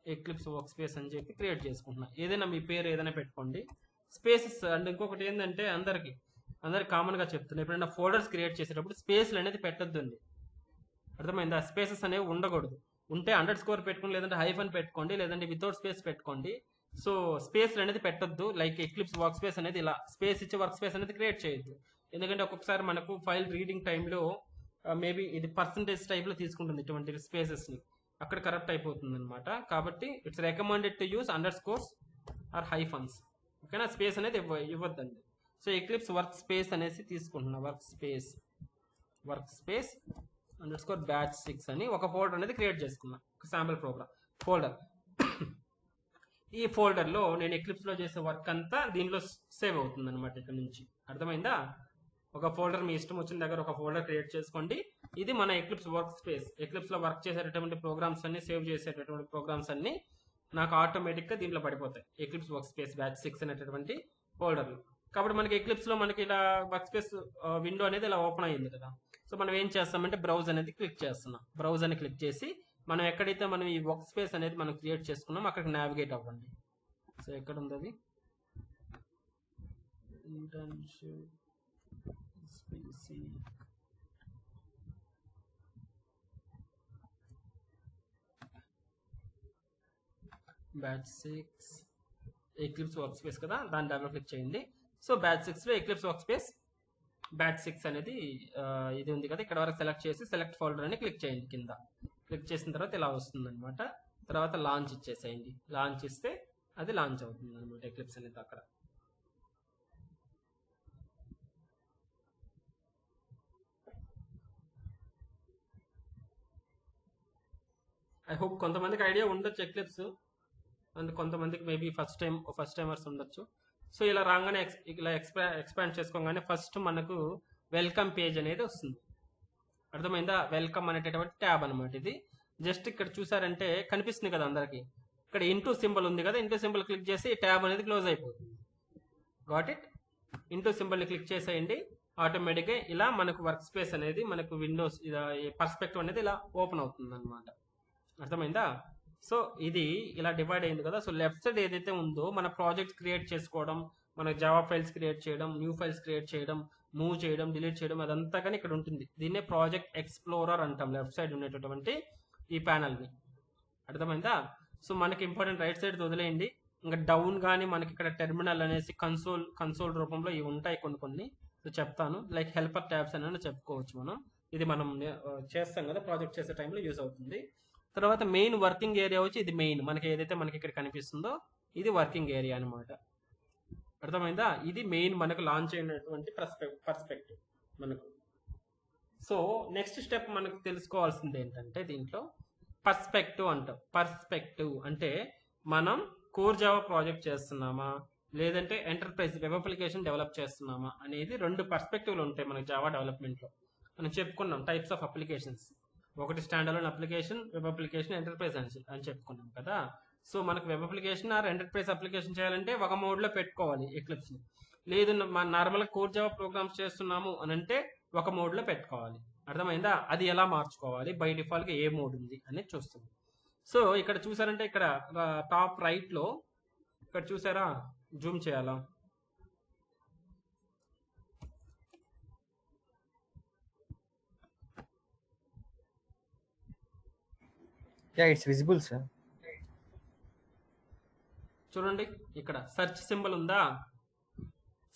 ఎక్లిప్స్ వర్క్ స్పేస్ అని చెప్పి క్రియేట్ చేసుకుంటున్నా. ఏదైనా మీ పేరు ఏదైనా పెట్టుకోండి. స్పేసెస్ అండ్ ఇంకొకటి ఏంటంటే అందరికి కామన్గా చెప్తున్నా, ఎప్పుడైనా ఫోల్డర్స్ క్రియేట్ చేసేటప్పుడు స్పేస్లు అనేది పెట్టొద్దండి. అర్థమైందా? స్పేసెస్ అనేవి ఉండకూడదు. ఉంటే __ పెట్టుకోండి, లేదంటే హైఫన్ పెట్టుకోండి, లేదంటే వితౌట్ స్పేస్ పెట్టుకోండి. సో స్పేస్లు అనేది పెట్టొద్దు. లైక్ ఎక్లిప్స్ వర్క్ స్పేస్ అనేది ఇలా స్పేస్ ఇచ్చి వర్క్ స్పేస్ అనేది క్రియేట్ చేయొద్దు. ఎందుకంటే ఒక్కొక్కసారి మనకు ఫైల్ రీడింగ్ టైంలో మేబీ ఇది పర్సంటేజ్ టైప్లో తీసుకుంటుంది ఇటువంటి స్పేసెస్ని, అక్కడ కరెక్ట్ అయిపోతుంది అనమాట. కాబట్టి it's recommended to use _ or hyphens, ఓకేనా. స్పేస్ అనేది ఇవ్వద్దండి. సో ఎక్లిప్స్ వర్క్ స్పేస్ అనేసి తీసుకుంటున్నా, వర్క్ స్పేస్ _ బ్యాచ్ 6 అని ఒక ఫోల్డర్ అనేది క్రియేట్ చేసుకున్నా, ఒక శాంపుల్ ప్రోగ్రామ్ ఫోల్డర్. ఈ ఫోల్డర్లో నేను ఎక్లిప్స్లో చేసే వర్క్ అంతా దీనిలో సేవ్ అవుతుంది అనమాట ఇక్కడ నుంచి. అర్థమైందా? ఒక ఫోల్డర్ మీ ఇష్టం వచ్చిన దగ్గర ఒక ఫోల్డర్ క్రియేట్ చేసుకోండి. ఇది మన ఎక్లిప్స్ వర్క్ స్పేస్. ఎక్లిప్స్లో వర్క్ చేసేటటువంటి ప్రోగ్రామ్స్ అన్ని, సేవ్ చేసేటటువంటి ప్రోగ్రామ్స్ అన్ని నాకు ఆటోమేటిక్గా దీంట్లో పడిపోతాయి, ఎక్లిప్స్ వర్క్ స్పేస్ బ్యాచ్ 6 అనేటటువంటి ఫోల్డర్లో. కాబట్టి మనకి ఎక్లిప్స్లో మనకి ఇలా వర్క్ స్పేస్ విండో అనేది ఇలా ఓపెన్ అయ్యింది కదా. సో మనం ఏం చేస్తామంటే బ్రౌజ్ అనేది క్లిక్ చేస్తున్నాం. బ్రౌజ్ అని క్లిక్ చేసి మనం ఎక్కడైతే మనం ఈ వర్క్ స్పేస్ అనేది మనం క్రియేట్ చేసుకున్నాం అక్కడికి నావిగేట్ అవ్వండి. సో ఎక్కడ ఉంది అది? Internship batch 6 Eclipse work space కదా, దాన్ని డబుల్ క్లిక్ చేయండి. సో బ్యాచ్ 6లో ఎక్లిప్స్ వర్క్ స్పేస్ బ్యాచ్ 6 అనేది ఇది ఉంది కదా, ఇక్కడ వరకు సెలెక్ట్ చేసి సెలెక్ట్ ఫోల్డర్ అని క్లిక్ చేయండి. కింద క్లిక్ చేసిన తర్వాత ఇలా వస్తుంది అనమాట. తర్వాత లాంచ్ ఇచ్చేసేయండి. లాంచ్ ఇస్తే అది లాంచ్ అవుతుంది అనమాట ఎక్లిప్స్ అనేది అక్కడ. ఐ హోప్ కొంతమందికి ఐడియా ఉండొచ్చు ఎక్లిప్స్, అండ్ కొంతమందికి మేబీ ఫస్ట్ టైమర్స్ ఉండొచ్చు. సో ఇలా రాగానే ఇలా ఎక్స్పాండ్ చేసుకోగానే ఫస్ట్ మనకు వెల్కమ్ పేజ్ అనేది వస్తుంది. అర్థమైందా? వెల్కమ్ అనేటటువంటి ట్యాబ్ అనమాట ఇది. జస్ట్ ఇక్కడ చూసారంటే కనిపిస్తుంది కదా అందరికి, ఇక్కడ ఇంటూ సింబల్ ఉంది కదా, ఇంటూ సింబల్ క్లిక్ చేసి ట్యాబ్ అనేది క్లోజ్ అయిపోతుంది. Got it? ఇంటూ సింబల్ని క్లిక్ చేసేయండి. ఆటోమేటిక్గా ఇలా మనకు వర్క్ స్పేస్ అనేది, మనకు విండోస్ పర్స్పెక్టివ్ అనేది ఇలా ఓపెన్ అవుతుంది అనమాట. అర్థమైందా? సో ఇది ఇలా డివైడ్ అయింది కదా. సో లెఫ్ట్ సైడ్ ఏదైతే ఉందో మన ప్రాజెక్ట్ క్రియేట్ చేసుకోవడం, మన జావా ఫైల్స్ క్రియేట్ చేయడం, న్యూ ఫైల్స్ క్రియేట్ చేయడం, మూవ్ చేయడం, డిలీట్ చేయడం, అదంతా కానీ ఇక్కడ ఉంటుంది. దీన్నే ప్రాజెక్ట్ ఎక్స్ప్లోరర్ అంటాం, లెఫ్ట్ సైడ్ ఉండేటటువంటి ఈ ప్యానల్ని. అర్థమైందా? సో మనకి ఇంపార్టెంట్ రైట్ సైడ్ వదిలేయండి. ఇంకా డౌన్ కానీ మనకి ఇక్కడ టెర్మినల్ అనేసి కన్సోల్ రూపంలో ఇవి ఉంటాయి కొన్ని. సో చెప్తాను, లైక్ హెల్పర్ ట్యాబ్స్ అని చెప్పుకోవచ్చు మనం. ఇది మనం చేస్తాం కదా ప్రాజెక్ట్ చేసే టైంలో యూజ్ అవుతుంది. తర్వాత మెయిన్ వర్కింగ్ ఏరియా వచ్చి ఇది మెయిన్, మనకి ఏదైతే మనకి ఇక్కడ కనిపిస్తుందో ఇది వర్కింగ్ ఏరియా అనమాట. అర్థమైందా? ఇది మెయిన్ మనకు లాంచ్ అయినటువంటి పర్స్పెక్టివ్ మనకు. సో నెక్స్ట్ స్టెప్ మనకు తెలుసుకోవాల్సింది ఏంటంటే దీంట్లో పర్స్పెక్టివ్ అంటాం. పర్స్పెక్టివ్ అంటే మనం కోర్ జావా ప్రాజెక్ట్ చేస్తున్నామా లేదంటే ఎంటర్ప్రైజ్ వెబ్ అప్లికేషన్ డెవలప్ చేస్తున్నామా అనేది 2 పర్స్పెక్టివ్లు ఉంటాయి మనకి జావా డెవలప్మెంట్లో. మనం చెప్పుకున్నాం టైప్స్ ఆఫ్ అప్లికేషన్స్. ఒకటి stand alone application, web application, enterprise అని చెప్పుకున్నాం కదా. సో మనకు web application or enterprise application చేయాలంటే ఒక మోడ్లో పెట్టుకోవాలి ఎక్లిప్స్ని. లేదు మన నార్మల్గా కోర్ జావా ప్రోగ్రామ్స్ చేస్తున్నాము అని అంటే ఒక మోడ్లో పెట్టుకోవాలి. అర్థమైందా? అది ఎలా మార్చుకోవాలి, బై డిఫాల్ట్గా ఏ మోడ్ ఉంది అనేది చూస్తుంది. సో ఇక్కడ చూసారంటే ఇక్కడ టాప్ రైట్లో ఇక్కడ చూసారా, జూమ్ చేయాలా? Yeah, it's visible, sir. చూడండి ఇక్కడ సెర్చ్ సింబల్ ఉందా?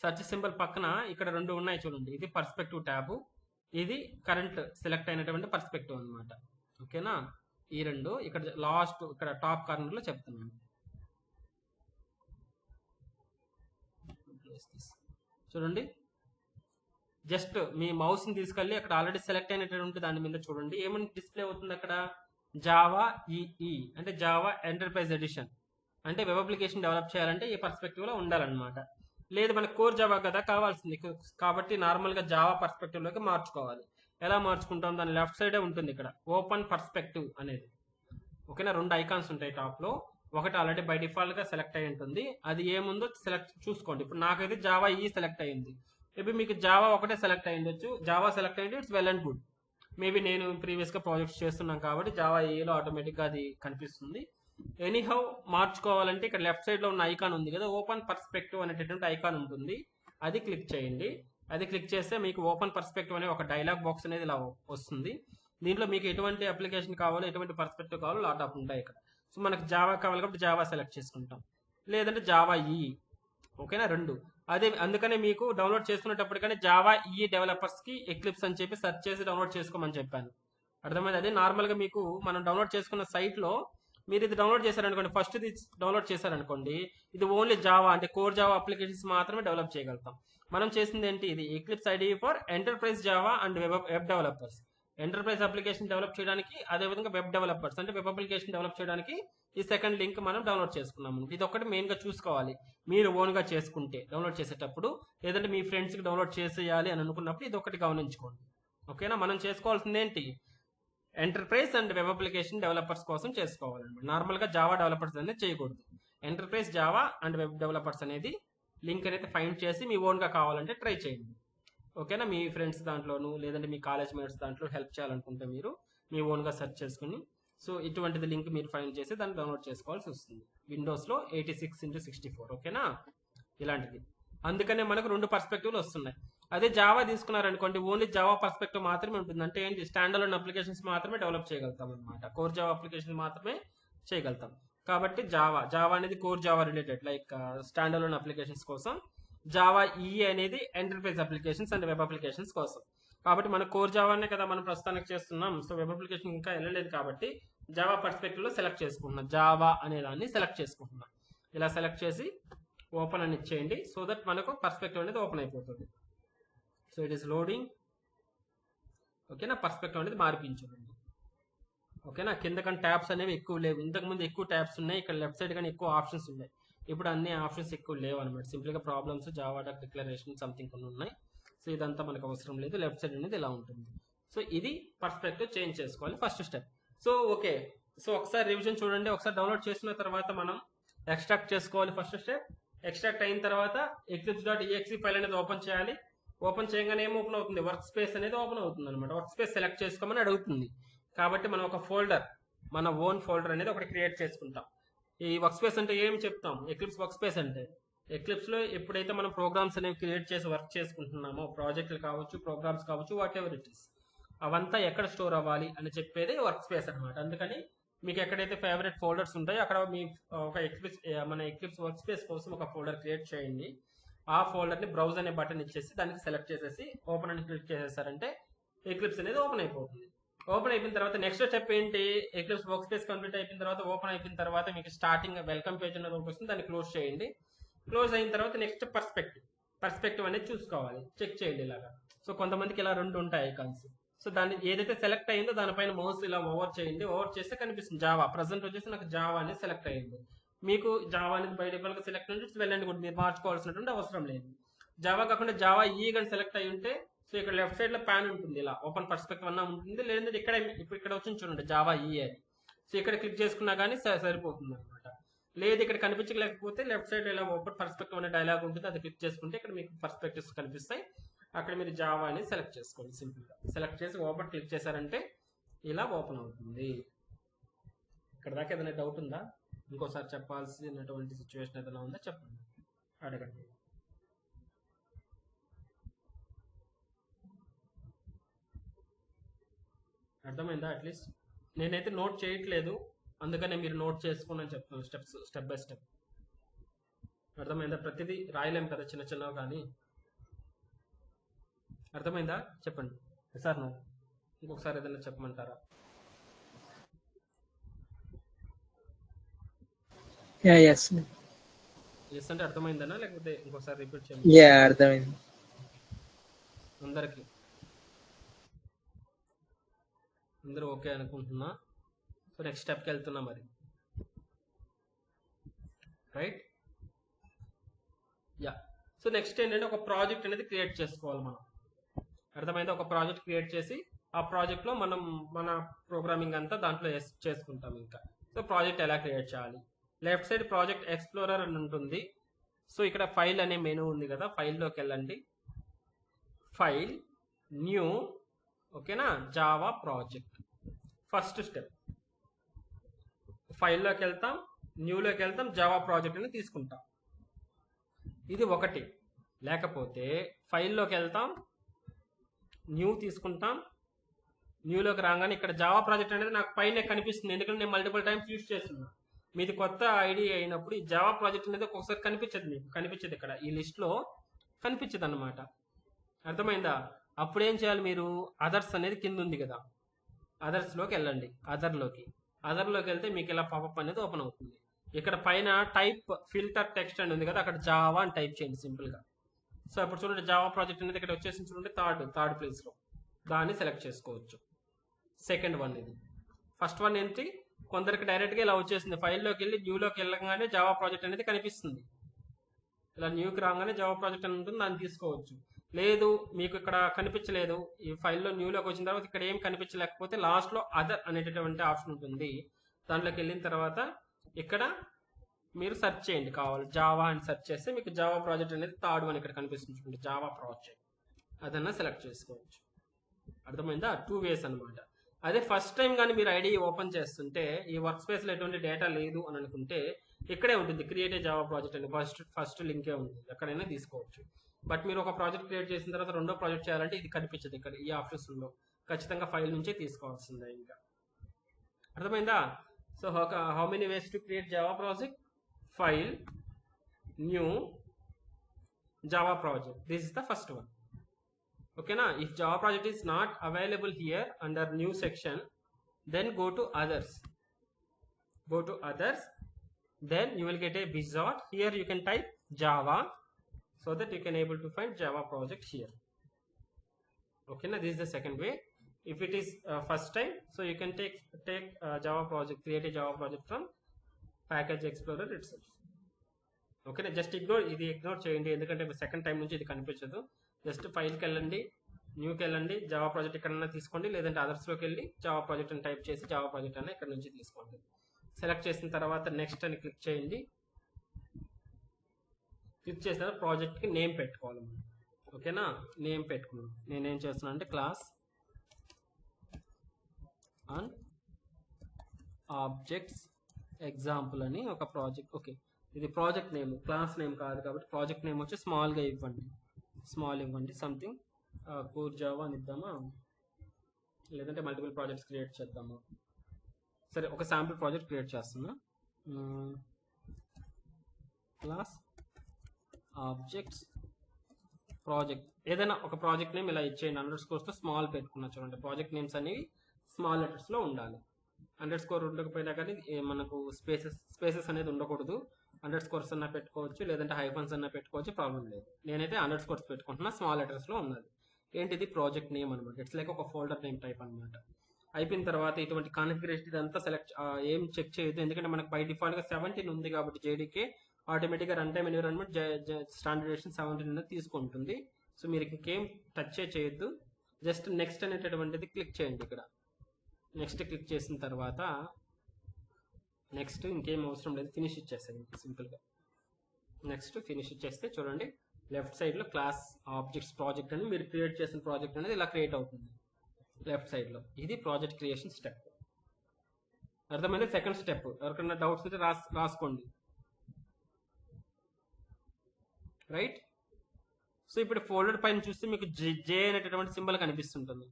సెర్చ్ సింబల్ పక్కన ఇక్కడ 2 ఉన్నాయి చూడండి. ఇది పర్స్పెక్టివ్ ట్యాబ్, ఇది కరెంట్ సెలెక్ట్ అయినటువంటి పర్స్పెక్టివ్ అన్నమాట. ఓకేనా? ఈ 2 ఇక్కడ లాస్ట్ ఇక్కడ టాప్ కార్నర్ లో చెప్తున్నాను. చూడంండి, జస్ట్ మీ మౌస్ ని తీసుకెళ్ళి అక్కడ ఆల్రెడీ సెలెక్ట్ అయినటువంటి దాని మీద చూడండి, ఏమని డిస్ప్లే అవుతుంది అక్కడ? జావా ఈఈ అంటే జావా ఎంటర్ప్రైజ్ ఎడిషన్. అంటే వెబ్ అప్లికేషన్ డెవలప్ చేయాలంటే ఈ పర్స్పెక్టివ్ లో ఉండాలన్నమాట. లేదు మనకు కోర్ జావా కదా కావాల్సింది, కాబట్టి నార్మల్ గా జావా పర్స్పెక్టివ్ లోకి మార్చుకోవాలి. ఎలా మార్చుకుంటాం? దాని లెఫ్ట్ సైడే ఉంటుంది ఇక్కడ ఓపెన్ పర్స్పెక్టివ్ అనేది. ఓకేనా? 2 ఐకాన్స్ ఉంటాయి టాప్ లో. ఒకటి ఆల్రెడీ బై డిఫాల్ట్ గా సెలెక్ట్ అయి ఉంటుంది, అది ఏముందో సెలెక్ట్ చూసుకోండి. ఇప్పుడు నాకైతే జావా ఈ సెలెక్ట్ అయ్యింది, మేబీ మీకు జావా ఒకటే సెలెక్ట్ అయ్యిండొచ్చు. జావా సెలెక్ట్ అయ్యింది, it's well and good. Maybe నేను ప్రీవియస్ గా ప్రాజెక్ట్స్ చేస్తున్నాం కాబట్టి జావా ఏలో ఆటోమేటిక్ గా అది కనిపిస్తుంది. ఎనీహౌ మార్చుకోవాలంటే ఇక్కడ లెఫ్ట్ సైడ్ లో ఉన్న ఐకాన్ ఉంది కదా, ఓపెన్ పర్స్పెక్టివ్ అనేటటువంటి ఐకాన్ ఉంటుంది, అది క్లిక్ చేయండి. అది క్లిక్ చేస్తే మీకు ఓపెన్ పర్స్పెక్టివ్ అనే ఒక డైలాగ్ బాక్స్ అనేది ఇలా వస్తుంది. దీంట్లో మీకు ఎటువంటి అప్లికేషన్ కావాలో, ఎటువంటి పర్స్పెక్టివ్ కావాలో లాట్ ఆఫ్ ఉంటాయి ఇక్కడ. సో మనకు జావా కావాలి కాబట్టి జావా సెలెక్ట్ చేసుకుంటాం, లేదంటే జావా ఈ. ఓకేనా? 2 అదే. అందుకనే మీకు డౌన్లోడ్ చేసుకునేటప్పుడు కానీ జావా ఈ డెవలపర్స్ కి ఎక్లిప్స్ అని చెప్పి సెర్చ్ చేసి డౌన్లోడ్ చేసుకోమని చెప్పాను. అర్థమైంది? అదే నార్మల్ గా మీకు మనం డౌన్లోడ్ చేసుకున్న సైట్ లో మీరు ఇది డౌన్లోడ్ చేశారనుకోండి, ఫస్ట్ ఇది డౌన్లోడ్ చేశారనుకోండి, ఇది ఓన్లీ జావా అంటే కోర్ జావా అప్లికేషన్స్ మాత్రమే డెవలప్ చేయగలుగుతాం. మనం చేసింది ఏంటి? ఇది eclipse ID for enterprise Java and web developers. Enterprise application develop చేయడానికి, అదేవిధంగా వెబ్ డెవలపర్స్ అంటే వెబ్ అప్లికేషన్ డెవలప్ చేయడానికి ఈ సెకండ్ లింక్ మనం డౌన్లోడ్ చేసుకున్నాము. ఇది ఒకటి మెయిన్ గా చూసుకోవాలి మీరు ఓన్ గా చేసుకుంటే డౌన్లోడ్ చేసేటప్పుడు, లేదంటే మీ ఫ్రెండ్స్ కి డౌన్లోడ్ చేసేయాలి అని అనుకున్నప్పుడు ఇది ఒకటి గమనించుకోండి. ఓకేనా? మనం చేసుకోవాల్సింది ఏంటి? Enterprise and web application developers కోసం చేసుకోవాలన్నమాట. నార్మల్ గా జావా డెవలపర్స్ అనేది చేయకూడదు. Enterprise Java and web developers అనేది లింక్ అనేది ఫైండ్ చేసి మీ ఓన్ గా కావాలంటే ట్రై చేయండి. ఓకేనా? మీ ఫ్రెండ్స్ దాంట్లోనూ లేదంటే మీ కాలేజ్ మేట్స్ దాంట్లో హెల్ప్ చేయాలనుకుంటే మీరు మీ ఓన్ గా సెర్చ్ చేసుకుని, సో ఇటువంటిది లింక్ మీరు ఫైండ్ చేసి దాన్ని డౌన్లోడ్ చేసుకోవాల్సి వస్తుంది. విండోస్ లో 86x64. ఓకేనా? ఇలాంటిది. అందుకనే మనకు 2 పర్స్పెక్టివ్లు వస్తున్నాయి. అదే జావా తీసుకున్నారనుకోండి, ఓన్లీ జావా పర్స్పెక్టివ్ మాత్రమే ఉంటుంది. అంటే ఏంటి? స్టాండ్ అలోన్ అప్లికేషన్స్ మాత్రమే డెవలప్ చేయగలుగుతాం అనమాట. కోర్ జావా అప్లికేషన్ మాత్రమే చేయగలుగుతాం. కాబట్టి జావా అనేది core Java related, like stand alone applications కోసం. జావా ఈ అనేది enterprise applications and web applications కోసం. కాబట్టి మన కోర్ జావానే కదా మనం ప్రస్తుతానికి చేస్తున్నాం. సో వెబ్ అప్లికేషన్ ఇంకా వెళ్ళలేదు కాబట్టి జావా పర్స్పెక్టివ్ లో సెలెక్ట్ చేసుకుంటున్నాం. జావా అనే దాన్ని సెలెక్ట్ చేసుకుంటున్నాం. ఇలా సెలెక్ట్ చేసి ఓపెన్ అని ఇచ్చేయండి. సో దట్ మనకు పర్స్పెక్టివ్ అనేది ఓపెన్ అయిపోతుంది. So it is loading. ఓకేనా? పర్స్పెక్టివ్ అనేది మార్పించండి. ఓకేనా? కింద కానీ ట్యాబ్స్ అనేవి ఎక్కువ లేవు. ఇంతకుముందు ఎక్కువ ట్యాబ్స్ ఉన్నాయి, ఇక్కడ లెఫ్ట్ సైడ్ కానీ ఎక్కువ ఆప్షన్స్ ఉన్నాయి. ఇప్పుడు అన్ని ఆప్షన్స్ ఎక్కువ లేవు అనమాట. సింపుల్గా problems, Java doc declaration something కొన్ని ఉన్నాయి. సో ఇదంతా మనకు అవసరం లేదు. లెఫ్ట్ సైడ్ అనేది ఇలా ఉంటుంది. సో ఇది పర్స్పెక్టివ్ చేంజ్ చేసుకోవాలి first step. So okay, so ఒకసారి రివిజన్ చూడండి. ఒకసారి డౌన్లోడ్ చేసుకున్న తర్వాత మనం ఎక్స్ట్రాక్ట్ చేసుకోవాలి. ఫస్ట్ స్టెప్ ఎక్స్ట్రాక్ట్ అయిన తర్వాత eclipse.exe ఫైల్ అనేది ఓపెన్ చేయాలి. ఓపెన్ చేయగానే ఏం ఓపెన్ అవుతుంది? వర్క్ స్పేస్ అనేది ఓపెన్ అవుతుంది అనమాట. వర్క్ స్పేస్ సెలెక్ట్ చేసుకోమని అడుగుతుంది. కాబట్టి మనం ఒక ఫోల్డర్ మన ఓన్ ఫోల్డర్ అనేది ఒకటి క్రియేట్ చేసుకుంటాం. ఈ వర్క్ స్పేస్ అంటే ఏం చెప్తాం, ఎక్లిప్స్ వర్క్ స్పేస్ అంటే ఎక్లిప్స్లో ఎప్పుడైతే మనం ప్రోగ్రామ్స్ అనేవి క్రియేట్ చేసి వర్క్ చేసుకుంటున్నామో, ప్రాజెక్టులు కావచ్చు, ప్రోగ్రామ్స్ కావచ్చు, వాట్ ఎవర్ ఇట్ ఇస్, అవంతా ఎక్కడ స్టోర్ అవ్వాలి అని చెప్పేది వర్క్ స్పేస్ అనమాట. అందుకని మీకు ఎక్కడైతే ఫేవరెట్ ఫోల్డర్స్ ఉంటాయో అక్కడ మీ ఒక మన ఎక్లిప్స్ వర్క్ స్పేస్ కోసం ఒక ఫోల్డర్ క్రియేట్ చేయండి. ఆ ఫోల్డర్ని బ్రౌజ్ అనే బటన్ ఇచ్చేసి దానికి సెలెక్ట్ చేసేసి ఓపెన్ అని క్లిక్ చేసేసారంటే ఎక్లిప్స్ అనేది ఓపెన్ అయిపోతుంది. ఓపెన్ అయిపోయిన తర్వాత నెక్స్ట్ స్టెప్ ఏంటి, ఎక్లిప్స్ వర్క్ స్పేస్ కంప్లీట్ అయిపోయిన తర్వాత, ఓపెన్ అయిపోయిన తర్వాత మీకు స్టార్టింగ్ వెల్కమ్ పేజ్ అనేది వస్తుంది, దాన్ని క్లోజ్ చేయండి. క్లోజ్ అయిన తర్వాత నెక్స్ట్ పర్స్పెక్టివ్ అనేది చూసుకోవాలి, చెక్ చేయండి ఇలాగా. సో కొంతమందికి ఇలా 2 ఉంటాయి ఐకాన్స్. సో దాన్ని ఏదైతే సెలెక్ట్ అయిందో దానిపైన మౌస్ ఇలా ఓవర్ చేయండి. ఓవర్ చేస్తే కనిపిస్తుంది జావా. ప్రజెంట్ వచ్చేసి నాకు జావా అనేది సెలెక్ట్ అయ్యింది. మీకు జావా అనేది బై డిఫాల్ట్ గా సెలెక్ట్ అయ్యి వెళ్ళండి కూడా, మీరు మార్చుకోవాల్సినటువంటి అవసరం లేదు. జావా కాకుండా జావా ఈ కానీ సెలెక్ట్ అయ్యి ఉంటే, సో ఇక్కడ లెఫ్ట్ సైడ్ లో ప్యాన్ ఉంటుంది, ఇలా ఓపెన్ పర్స్పెక్టివ్ అన్న ఉంటుంది, లేదంటే ఇక్కడ వచ్చి చూడండి జావా ఈ అని. సో ఇక్కడ క్లిక్ చేసుకున్నా కానీ సరిపోతుంది అనమాట. లేదు ఇక్కడ కనిపించలేకపోతే లెఫ్ట్ సైడ్ ఇలా ఓపెన్ పర్స్పెక్టివ్ అనే డైలాగ్ ఉంటుంది, అది క్లిక్ చేసుకుంటే ఇక్కడ మీకు పర్స్పెక్టివ్స్ కనిపిస్తాయి. అక్కడ మీరు జావా అని సెలెక్ట్ చేసుకోండి. సింపుల్గా సెలెక్ట్ చేసి ఓపెన్ క్లిక్ చేశారంటే ఇలా ఓపెన్ అవుతుంది. ఇక్కడ దాకా ఏదైనా డౌట్ ఉందా, ఇంకోసారి చెప్పాల్సినటువంటి సిచ్యువేషన్ ఏదైనా ఉందా చెప్పండి, అడగండి. అర్థమైందా? అట్లీస్ట్ నేనైతే నోట్ చేయట్లేదు, అందుకనే మీరు నోట్ చేసుకోండి అని చెప్తున్నాను, స్టెప్ బై స్టెప్. అర్థమైందా? ప్రతిదీ రాయలేం కదా చిన్న చిన్నవి, కానీ అర్థమైందా? చెప్పండి సార్. నువ్వు ఇంకొకసారి ఏదైనా చెప్పమంటారా? ఎస్ అంటే అర్థమైందనా, లేకపోతే ఇంకోసారి రిపీట్ చేయండి? అర్థమైంది అందరికి. అందరూ ఓకే అనుకుంటున్నా. సో నెక్స్ట్ స్టెప్కి వెళ్తున్నా మరి, రైట్? యా. సో నెక్స్ట్ ఏంటంటే ఒక ప్రాజెక్ట్ అనేది క్రియేట్ చేసుకోవాలి మనం. అర్థమైందా? ఒక ప్రాజెక్ట్ క్రియేట్ చేసి ఆ ప్రాజెక్ట్లో మనం మన ప్రోగ్రామింగ్ అంతా దాంట్లో చేసుకుంటాం ఇంకా. సో ప్రాజెక్ట్ ఎలా క్రియేట్ చేయాలి, లెఫ్ట్ సైడ్ ప్రాజెక్ట్ ఎక్స్ప్లోరర్ అని ఉంటుంది. సో ఇక్కడ ఫైల్ అనే మెనూ ఉంది కదా, ఫైల్లోకి వెళ్ళండి, ఫైల్, న్యూ, ఓకేనా, జావా ప్రాజెక్ట్. ఫస్ట్ స్టెప్, ఫైల్లోకి వెళ్తాం, న్యూలోకి వెళ్తాం, జావా ప్రాజెక్ట్ అని తీసుకుంటాం. ఇది ఒకటి. లేకపోతే ఫైల్లోకి వెళ్తాం, న్యూ తీసుకుంటాం, న్యూలోకి రాగానే ఇక్కడ జావా ప్రాజెక్ట్ అనేది నాకు పైన కనిపిస్తుంది, ఎందుకంటే నేను మల్టిపుల్ టైమ్స్ యూజ్ చేస్తున్నా. మీది కొత్త ఐడి అయినప్పుడు ఈ జావా ప్రాజెక్ట్ అనేది ఒక్కొక్కసారి కనిపించదు, మీకు కనిపించదు, ఇక్కడ ఈ లిస్ట్లో కనిపించదు అనమాట. అర్థమైందా? అప్పుడు ఏం చేయాలి మీరు, అదర్స్ అనేది కింద ఉంది కదా, అదర్స్లోకి వెళ్ళండి. అదర్లోకి వెళ్తే మీకు ఇలా పాపప్ అనేది ఓపెన్ అవుతుంది. ఇక్కడ పైన టైప్ ఫిల్టర్ టెక్స్ట్ అని ఉంది కదా, అక్కడ జావా అని టైప్ చేయండి సింపుల్గా. సో ఇప్పుడు చూడండి జావా ప్రాజెక్ట్ అనేది ఇక్కడ వచ్చేసి చూడండి థర్డ్ ప్లేస్లో, దాన్ని సెలెక్ట్ చేసుకోవచ్చు. సెకండ్ వన్ ఇది. ఫస్ట్ వన్ ఏంటి, కొందరికి డైరెక్ట్గా ఇలా వచ్చేసింది, ఫైల్లోకి వెళ్ళి న్యూలోకి వెళ్ళగానే జావా ప్రాజెక్ట్ అనేది కనిపిస్తుంది. ఇలా న్యూకి రాగానే జావా ప్రాజెక్ట్ అని ఉంటుంది, దాన్ని తీసుకోవచ్చు. లేదు మీకు ఇక్కడ కనిపించలేదు, ఈ ఫైల్లో న్యూలోకి వచ్చిన తర్వాత ఇక్కడ ఏం కనిపించలేకపోతే లాస్ట్లో అదర్ అనేటటువంటి ఆప్షన్ ఉంటుంది, దాంట్లోకి వెళ్ళిన తర్వాత ఇక్కడ మీరు సెర్చ్ చేయండి, కావాలి జావా అని సెర్చ్ చేస్తే మీకు జావా ప్రాజెక్ట్ అనేది థర్డ్ వన్ ఇక్కడ కనిపిస్తుంది, జావా ప్రాజెక్ట్, అదన్నా సెలెక్ట్ చేసుకోవచ్చు. అర్థమైందా? 2 ways అనమాట. అదే ఫస్ట్ టైం కానీ మీరు ఐడి ఓపెన్ చేస్తుంటే, ఈ వర్క్ స్పేస్లో ఎటువంటి డేటా లేదు అని అనుకుంటే ఇక్కడే ఉంటుంది క్రియేట్ ఏ జావా ప్రాజెక్ట్ అని, ఫస్ట్ లింకే ఉంటుంది, ఎక్కడైనా తీసుకోవచ్చు. బట్ మీరు ఒక ప్రాజెక్ట్ క్రియేట్ చేసిన తర్వాత రెండో ప్రాజెక్ట్ చేయాలంటే ఇది కనిపించదు ఇక్కడ ఈ ఆప్షన్స్లో, ఖచ్చితంగా ఫైల్ నుంచే తీసుకోవాల్సిందే ఇంకా. అర్థమైందా? So how many ways to create Java project? File, new, Java project, this is the first one. Okay na, if Java project is not available here under new section, then go to others, then you will get a wizard. Here you can type Java so that you can able to find Java project here. Okay na, this is the second way. If it is first time, so you can take Java project, create a Java project from package explorer itself. Okay na, just ignore cheyandi endukante second time nunchi idi kanipichadu. Just ఫైల్కి వెళ్ళండి, న్యూకి వెళ్ళండి, జావా ప్రాజెక్ట్ ఎక్కడన్నా తీసుకోండి, లేదంటే అదర్స్లోకి వెళ్ళి జావా ప్రాజెక్ట్ అని టైప్ చేసి జావా ప్రాజెక్ట్ అన్న ఇక్కడ నుంచి తీసుకోండి. సెలెక్ట్ చేసిన తర్వాత నెక్స్ట్ అని క్లిక్ చేయండి. క్లిక్ చేసిన తర్వాత ప్రాజెక్ట్కి నేమ్ పెట్టుకోవాలి. ఓకేనా, నేమ్ పెట్టుకున్నాను. నేనేం చేస్తున్నాను అంటే క్లాస్ ఆబ్జెక్ట్స్ ఎగ్జాంపుల్ అని ఒక ప్రాజెక్ట్. ఓకే, ఇది ప్రాజెక్ట్ నేమ్, క్లాస్ నేమ్ కాదు కాబట్టి ప్రాజెక్ట్ నేమ్ వచ్చి స్మాల్గా ఇవ్వండి. స్మాల్ ఇవ్వండి. సంథింగ్ కోర్ జావా అని ఇద్దామా, లేదంటే మల్టిపుల్ ప్రాజెక్ట్స్ క్రియేట్ చేద్దాము. సరే, ఒక శాంపుల్ ప్రాజెక్ట్ క్రియేట్ చేస్తున్నా. క్లాస్ ఆబ్జెక్ట్స్ ప్రాజెక్ట్, ఏదైనా ఒక ప్రాజెక్ట్ నేమ్ ఇలా ఇచ్చేయండి. అండర్ స్కోర్స్తో స్మాల్ పెట్టుకున్నా. చూడండి, ప్రాజెక్ట్ నేమ్స్ అనేవి స్మాల్ లెటర్స్లో ఉండాలి. అండర్ స్కోర్ ఉండకపోయినా కానీ మనకు స్పేసెస్ అనేది ఉండకూడదు. అండర్ స్కోర్స్ అన్నా పెట్టుకోవచ్చు, లేదంటే హైఫన్స్ అన్నా పెట్టుకోవచ్చు, ప్రాబ్లం లేదు. నేనైతే అండర్ స్కోర్స్ పెట్టుకుంటున్నా, స్మాల్ లెటర్స్లో ఉన్నది. ఏంటిది? ప్రాజెక్ట్ నేమ్ అనమాట. ఇట్స్ లైక్ ఒక ఫోల్డర్ నేమ్ టైప్ అనమాట. అయిపోయిన తర్వాత ఇటువంటి కాన్ఫిగరేషన్ ఇదంతా సెలెక్ట్ ఏం చెక్ చేయొద్దు, ఎందుకంటే మనకు బై డిఫాల్ట్గా 17 ఉంది కాబట్టి జేడీకే ఆటోమేటిక్గా రన్ టైమ్ ఎన్విరాన్మెంట్ స్టాండర్డైజేషన్ 17 అనేది తీసుకుంటుంది. సో మీరు ఇంకేం టచ్ చేయొద్దు, జస్ట్ నెక్స్ట్ అనేటటువంటిది క్లిక్ చేయండి. ఇక్కడ నెక్స్ట్ క్లిక్ చేసిన తర్వాత నెక్స్ట్ ఇంకేం అవసరం లేదు, ఫినిష్ ఇచ్చేస్తాను సింపుల్గా. నెక్స్ట్ ఫినిష్ ఇచ్చేస్తే చూడండి లెఫ్ట్ సైడ్లో క్లాస్ ఆబ్జెక్ట్స్ ప్రాజెక్ట్ అని మీరు క్రియేట్ చేసిన ప్రాజెక్ట్ అనేది ఇలా క్రియేట్ అవుతుంది లెఫ్ట్ సైడ్లో. ఇది ప్రాజెక్ట్ క్రియేషన్ స్టెప్. అర్థమైంది? Second step. ఎవరికైనా డౌట్స్ ఉంటే రాసుకోండి. రైట్. సో ఇప్పుడు ఫోల్డర్ పైన చూస్తే మీకు జే అనేటటువంటి సింబల్ కనిపిస్తుంటుంది.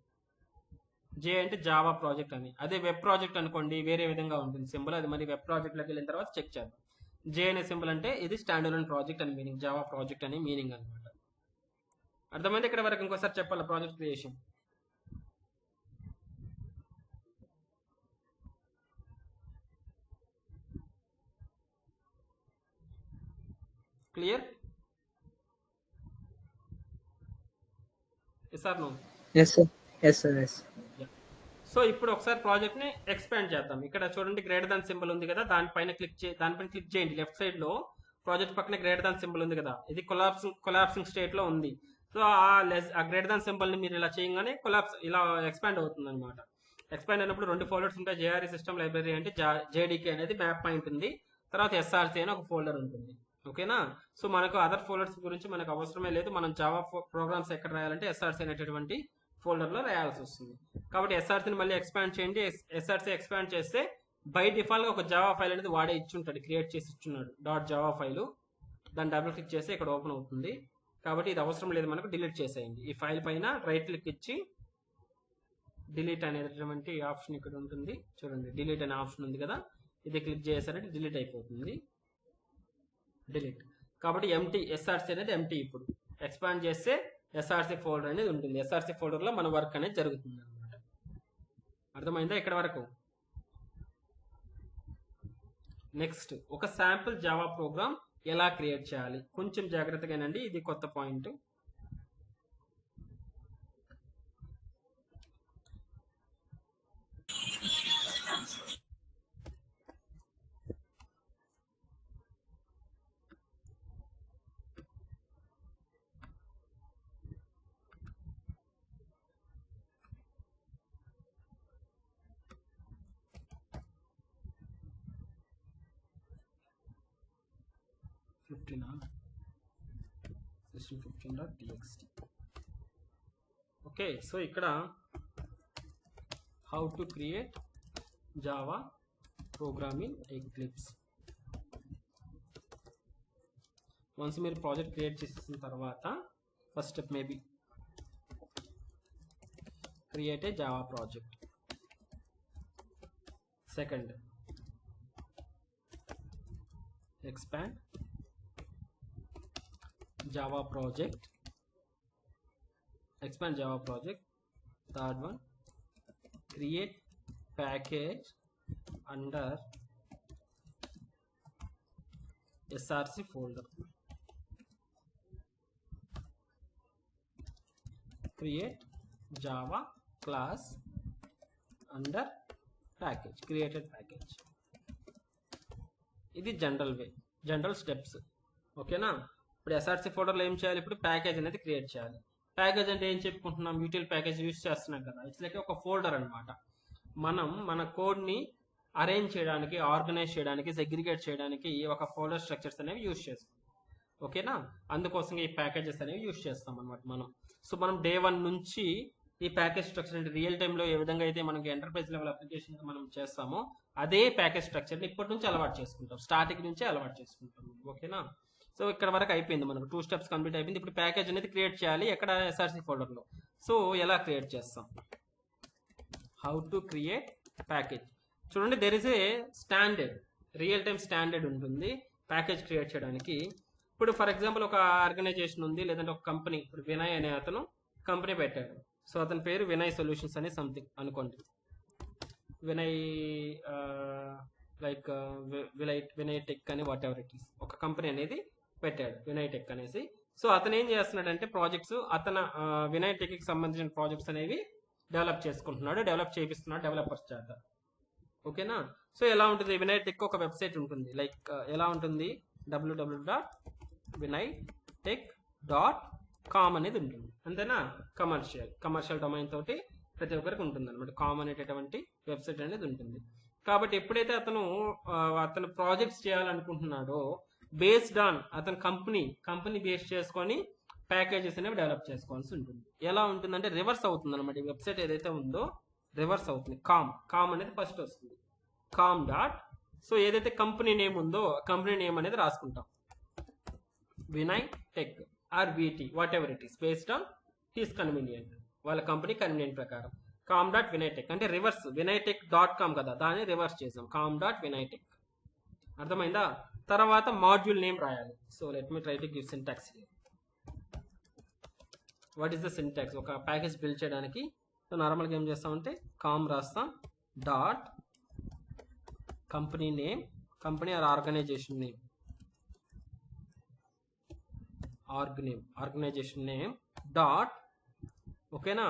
జే అంటే జావా ప్రాజెక్ట్ అని. అదే వెబ్ ప్రాజెక్ట్ అనుకోండి వేరే విధంగా ఉంటుంది సింబల్. అది మరి వెబ్ ప్రాజెక్ట్లోకి వెళ్ళిన తర్వాత చెక్ చేద్దాం. జే అనే సింబల్ అంటే ఇది స్టాండ్ అలోన్ ప్రాజెక్ట్ అని మీనింగ్, జావా ప్రాజెక్ట్ అని మీనింగ్ అనమాట. అర్థమైంది? ఇక్కడ వరకు ఇంకోసారి చెప్పాలి. Project creation clear? Yes or no? Yes, sir. Yes, sir. Yes. So ఇప్పుడు ఒకసారి ప్రాజెక్ట్ ని ఎక్స్పాండ్ చేద్దాం. ఇక్కడ చూడండి గ్రేటర్ దాన్ సింబల్ ఉంది కదా, దానిపైన క్లిక్ చేయండి. లెఫ్ట్ సైడ్ లో ప్రాజెక్ట్ పక్కన గ్రేటర్ దాన్ సింబల్ ఉంది కదా, ఇది కొలాప్సింగ్ స్టేట్ లో ఉంది. సో ఆ గ్రేటర్ దాన్ సింబల్ ని మీరు ఇలా చేయగానే ఇలా ఎక్స్పాండ్ అవుతుంది అనమాట. ఎక్స్పాండ్ అయినప్పుడు 2 ఫోల్డర్స్ ఉంటాయి. జేఆర్ఈ సిస్టమ్ లైబ్రరీ అంటే జేడీకే అనేది మ్యాప్ పాయింట్ ఉంది, తర్వాత ఎస్ఆర్సీ అని ఒక ఫోల్డర్ ఉంటుంది. ఓకేనా? సో మనకు అదర్ ఫోల్డర్స్ గురించి మనకు అవసరమే లేదు. మనం జావా ప్రోగ్రామ్స్ ఎక్కడ రాయాలంటే ఎస్ఆర్సీ అనేటటువంటి ఫోల్డర్లో రాయాల్సి వస్తుంది. కాబట్టి ఎస్ఆర్సీని మళ్ళీ ఎక్స్పాండ్ చేయండి. ఎస్ఆర్సీ ఎక్స్పాండ్ చేస్తే బై డిఫాల్ట్గా ఒక జావా ఫైల్ అనేది వాడే ఇచ్చుంటాడు, క్రియేట్ చేసి ఇచ్చున్నాడు .java ఫైలు. దాన్ని డబుల్ క్లిక్ చేస్తే ఇక్కడ ఓపెన్ అవుతుంది. కాబట్టి ఇది అవసరం లేదు మనకు, డిలీట్ చేసేయండి. ఈ ఫైల్ పైన రైట్ క్లిక్ ఇచ్చి డిలీట్ అనేటటువంటి ఆప్షన్ ఇక్కడ ఉంటుంది. చూడండి డిలీట్ అనే ఆప్షన్ ఉంది కదా, ఇది క్లిక్ చేసారంటే డిలీట్ అయిపోతుంది. డిలీట్. కాబట్టి ఎంటీ ఎస్ఆర్సీ అనేది ఎంటీ. ఇప్పుడు ఎక్స్పాండ్ చేస్తే ఎస్ఆర్సీ ఫోల్డర్ అనేది ఉంటుంది. ఎస్ఆర్సీ ఫోల్డర్లో మన వర్క్ అనేది జరుగుతుంది అనమాట. అర్థమైందా ఇక్కడ వరకు? నెక్స్ట్ ఒక శాంపుల్ జావా ప్రోగ్రామ్ ఎలా క్రియేట్ చేయాలి కొంచెం జాగ్రత్తగానండి, ఇది కొత్త పాయింట్. system15.txt. ఓకే, సో ఇక్కడ how to create Java programme in eclipse. Once మీరు ప్రాజెక్ట్ క్రియేట్ చేసిన తర్వాత first step maybe create a Java project. Second expand Java project. Expand Java project. Third one, create package under src folder. Create Java class under package, created package. ఇది జనరల్ స్టెప్స్. ఓకేనా? ఇప్పుడు ఎస్ఆర్సీ ఫోల్డర్లో ఏం చేయాలి? ఇప్పుడు ప్యాకేజ్ అనేది క్రియేట్ చేయాలి. ప్యాకేజ్ అంటే ఏం చెప్పుకుంటున్నాం? యూటిల్ ప్యాకేజ్ యూస్ చేస్తున్నాం కదా, ఇట్స్ లైక్ ఒక ఫోల్డర్ అనమాట. మనం మన కోడ్ని అరేంజ్ చేయడానికి, ఆర్గనైజ్ చేయడానికి, సెగ్రిగేట్ చేయడానికి ఒక ఫోల్డర్ స్ట్రక్చర్స్ అనేవి యూస్ చేస్తాం. ఓకేనా? అందుకోసం ఈ ప్యాకేజెస్ అనేవి యూస్ చేస్తాం అనమాట మనం. సో మనం day 1 నుంచి ఈ ప్యాకేజ్ స్ట్రక్చర్ అంటే రియల్ టైంలో ఏ విధంగా అయితే మనకి ఎంటర్ప్రైజ్ లెవెల్ అప్లికేషన్ మనం చేస్తామో అదే ప్యాకేజ్ స్ట్రక్చర్ని ఇప్పటి నుంచి అలవాటు చేసుకుంటాం, స్టార్టింగ్ నుంచి అలవాటు చేసుకుంటాం. ఓకేనా? సో ఇక్కడ వరకు అయిపోయింది, మనకు 2 స్టెప్స్ కంప్లీట్ అయిపోయింది. ఇప్పుడు ప్యాకేజ్ అనేది క్రియేట్ చేయాలి, ఎక్కడ? ఎస్ఆర్సి ఫోల్డర్లో. సో ఎలా క్రియేట్ చేస్తాం? How to create package. చూడండి, there is a standard, real time standard ఉంటుంది ప్యాకేజ్ క్రియేట్ చేయడానికి. ఇప్పుడు ఫర్ ఎగ్జాంపుల్ ఒక ఆర్గనైజేషన్ ఉంది, లేదంటే ఒక కంపెనీ. ఇప్పుడు వినయ్ అనే అతను కంపెనీ పెట్టాడు. సో అతని పేరు వినయ్ సొల్యూషన్స్ అని సంథింగ్ అనుకోండి. వినయ్ లైక్ వినయ్ టెక్ అని వాట్ ఎవర్ ఇట్ ఈస్, ఒక కంపెనీ అనేది పెట్టాడు వినయ్ టెక్ అనేసి. సో అతను ఏం చేస్తున్నాడంటే ప్రాజెక్ట్స్, అతను వినయ్ టెక్కి సంబంధించిన ప్రాజెక్ట్స్ అనేవి డెవలప్ చేసుకుంటున్నాడు, డెవలప్ చేపిస్తున్నాడు డెవలపర్స్ చేత. ఓకేనా? సో ఎలా ఉంటుంది? వినయ్ టెక్ ఒక వెబ్సైట్ ఉంటుంది, లైక్ ఎలా ఉంటుంది? www.vinaytech.com అనేది ఉంటుంది, అంతేనా? కమర్షియల్ డొమైన్ తోటి ప్రతి ఒక్కరికి ఉంటుంది అనమాట. కామ్ అనేటటువంటి వెబ్సైట్ అనేది ఉంటుంది. కాబట్టి ఎప్పుడైతే అతను ప్రాజెక్ట్స్ చేయాలనుకుంటున్నాడో, బేస్డ్ ఆన్ అతని కంపెనీ బేస్ చేసుకొని ప్యాకేజెస్ అనేవి డెవలప్ చేసుకోవాల్సి ఉంటుంది. ఎలా ఉంటుందంటే రివర్స్ అవుతుంది అనమాట. ఈ వెబ్సైట్ ఏదైతే ఉందో రివర్స్ అవుతుంది. కామ్ అనేది ఫస్ట్ వస్తుంది, కామ్ డాట్. సో ఏదైతే కంపెనీ నేమ్ ఉందో కంపెనీ నేమ్ అనేది రాసుకుంటాం, Vinay tech or VT whatever it is, based on his convenient, వాళ్ళ కంపెనీ కన్వీనియంట్ ప్రకారం. కామ్ డాట్ వినయ్ టెక్ అంటే రివర్స్, వినయ్ టెక్ .com కదా, దాన్ని రివర్స్ చేసాం, కామ్ డాట్ వినయ్ టెక్. అర్థమైందా? తర్వాత మాడ్యూల్ నేమ్ రాయాలి. So let me try to give syntax. What is the syntax? ఒక ప్యాకేజ్ బిల్డ్ చేయడానికి సో నార్మల్గా ఏం చేస్తామంటే కామ్ రాస్తాం, dot company name, company or organization name, organization name dot. ఓకేనా?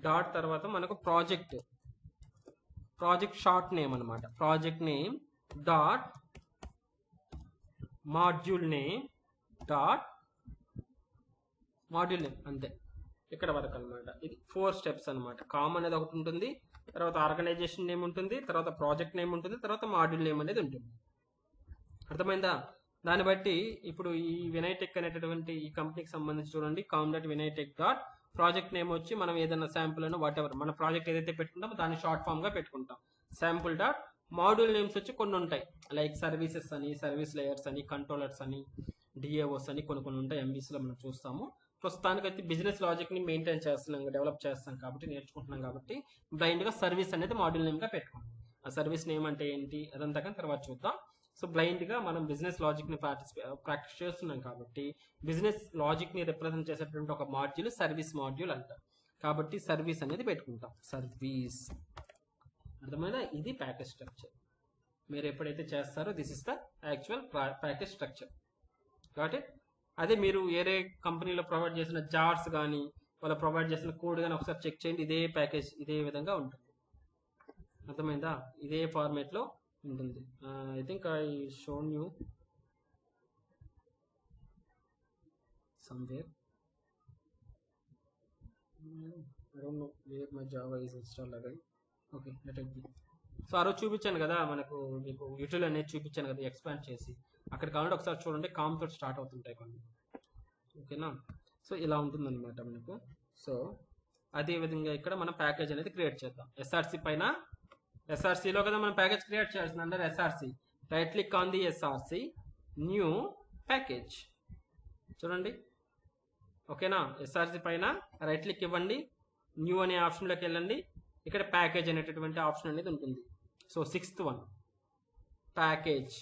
డాట్ తర్వాత మనకు ప్రాజెక్ట్ షార్ట్ నేమ్ అనమాట, project name dot module name dot module name. అంతే, ఇక్కడ వరకు అనమాట. ఇది 4 స్టెప్స్ అనమాట. కామ్ అనేది ఒకటి ఉంటుంది, తర్వాత ఆర్గనైజేషన్ నేమ్ ఉంటుంది, తర్వాత ప్రాజెక్ట్ నేమ్ ఉంటుంది, తర్వాత మాడ్యూల్ నేమ్ అనేది ఉంటుంది. అర్థమైందా? దాన్ని బట్టి ఇప్పుడు ఈ వినయ్ టెక్ అనేటటువంటి ఈ కంపెనీకి సంబంధించి చూడండి, com dot Vinay tech dot project name వచ్చి మనం ఏదైనా శాంపుల్ అని వాట్ ఎవర్ మన ప్రాజెక్ట్ ఏదైతే పెట్టుకుంటామో దాన్ని షార్ట్ ఫామ్ గా పెట్టుకుంటాం, శాంపుల్ డాట్. మాడ్యూల్ నేమ్స్ వచ్చి కొన్ని ఉంటాయి, లైక్ సర్వీసెస్ అని, సర్వీస్ లేయర్స్ అని, కంట్రోలర్స్ అని, డిఏఓస్ అని కొన్ని ఉంటాయి. ఎంబీసీలో మనం చూస్తాము. ప్రస్తుతానికైతే బిజినెస్ లాజిక్ ని మెయింటైన్ చేస్తున్నాం, డెవలప్ చేస్తాం కాబట్టి, నేర్చుకుంటున్నాం కాబట్టి బ్లైండ్ గా సర్వీస్ అనేది మాడ్యూల్ నేమ్ గా పెట్టుకుంటాం. ఆ సర్వీస్ నేమ్ అంటే ఏంటి అదంతా కానీ తర్వాత చూద్దాం. సో బ్లైండ్ గా మనం బిజినెస్ లాజిక్ ని ప్రాక్టీస్ చేస్తున్నాం కాబట్టి బిజినెస్ లాజిక్ ని రిప్రజెంట్ చేసేటువంటి ఒక మాడ్యూల్ సర్వీస్ మాడ్యూల్ అంటాం. కాబట్టి సర్వీస్ అనేది పెట్టుకుంటాం, సర్వీస్. అర్థమైనా? ఇది ప్యాకేజ్ స్ట్రక్చర్. మీరు ఎప్పుడైతే చేస్తారో this is the actual package structure. కాబట్టి అదే మీరు వేరే కంపెనీలో ప్రొవైడ్ చేసిన జార్స్ కానీ వాళ్ళు ప్రొవైడ్ చేసిన కోడ్ కానీ ఒకసారి చెక్ చేయండి, ఇదే ప్యాకేజ్ ఇదే విధంగా ఉంటుంది. అర్థమైందా? ఇదే ఫార్మేట్ లో ఉంటుంది. I think I shown you somewhere. I don't know where my Java is installed again. Okay, let it be. So ఆ రోజు చూపించాను కదా మనకు, మీకు యూటిల్ అనేది చూపించాను కదా ఎక్స్పాండ్ చేసి, అక్కడ కావాలంటే ఒకసారి చూడండి, కామ్ తోటి స్టార్ట్ అవుతుంటాయి కొన్ని. ఓకేనా? సో ఇలా ఉంటుంది అనమాట మనకు. సో అదే విధంగా ఇక్కడ మనం ప్యాకేజ్ అనేది క్రియేట్ చేద్దాం. ఎస్ఆర్సి పైన, ఎస్ఆర్సిలో కదా మనం ప్యాకేజ్ క్రియేట్ చేయాల్సింది, under SRC right click on the SRC, new package. చూడండి, ఓకేనా? ఎస్ఆర్సి పైన రైట్ క్లిక్ ఇవ్వండి, న్యూ అనే ఆప్షన్లోకి వెళ్ళండి, ఇక్కడ ప్యాకేజ్ అనేటటువంటి ఆప్షన్ అనేది ఉంటుంది. సో 6th వన్ ప్యాకేజ్,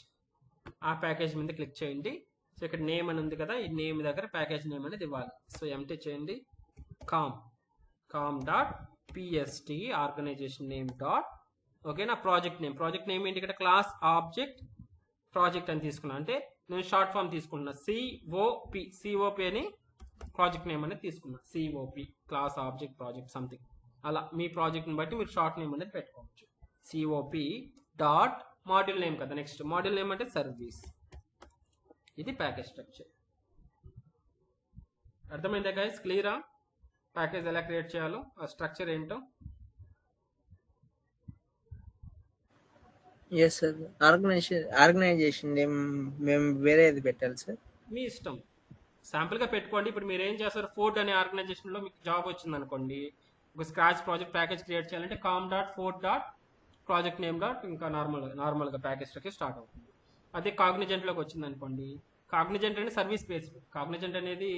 ఆ ప్యాకేజ్ మీద క్లిక్ చేయండి. సో ఇక్కడ నేమ్ అని ఉంది కదా, ఈ నేమ్ దగ్గర ప్యాకేజ్ నేమ్ అనేది ఇవ్వాలి. సో ఎంటీ చేయండి, com dot PST organization name dot. ఓకేనా? ప్రాజెక్ట్ నేమ్ ఏంటి? ఇక్కడ క్లాస్ ఆబ్జెక్ట్ ప్రాజెక్ట్ అని తీసుకున్నా, అంటే నేను షార్ట్ ఫామ్ తీసుకుంటున్నా, సిఓపి అని ప్రాజెక్ట్ నేమ్ అనేది తీసుకున్నా, COP class object project something. అలా మీ ప్రాజెక్ట్ని బట్టి మీరు షార్ట్ నేమ్ అనేది పెట్టుకోవచ్చు. సిఓపి డాట్ మాడ్యూల్ నేమ్ కదా, నెక్స్ట్ మాడ్యూల్ నేమ్ అంటే సర్వీస్. ఇది ప్యాకేజ్ స్ట్రక్చర్. అర్థమైందా గైస్? క్లియరా? ప్యాకేజ్ ఎలా క్రియేట్ చేయాలో, ఆ స్ట్రక్చర్ ఏంటో. Yes sir. ఆర్గనైజేషన్ మేము వేరేది పెట్టాలి సార్? మీ ఇష్టం, శాంపుల్గా పెట్టుకోండి. ఇప్పుడు మీరు ఏం చేస్తారు, ఫోర్డ్ అనే ఆర్గనైజేషన్లో మీకు జాబ్ వచ్చింది అనుకోండి, ఒక స్క్రాచ్ ప్రాజెక్ట్ ప్యాకేజ్ క్రియేట్ చేయాలంటే com dot fort dot project name dot ఇంకా నార్మల్గా ప్యాకేజ్లోకి స్టార్ట్ అవుతుంది. అదే కాగ్నిజెంట్లోకి వచ్చింది అనుకోండి, కాగ్నిజెంట్ అనేది సర్వీస్ బేస్డ్. కాగ్నిజెంట్ అనేది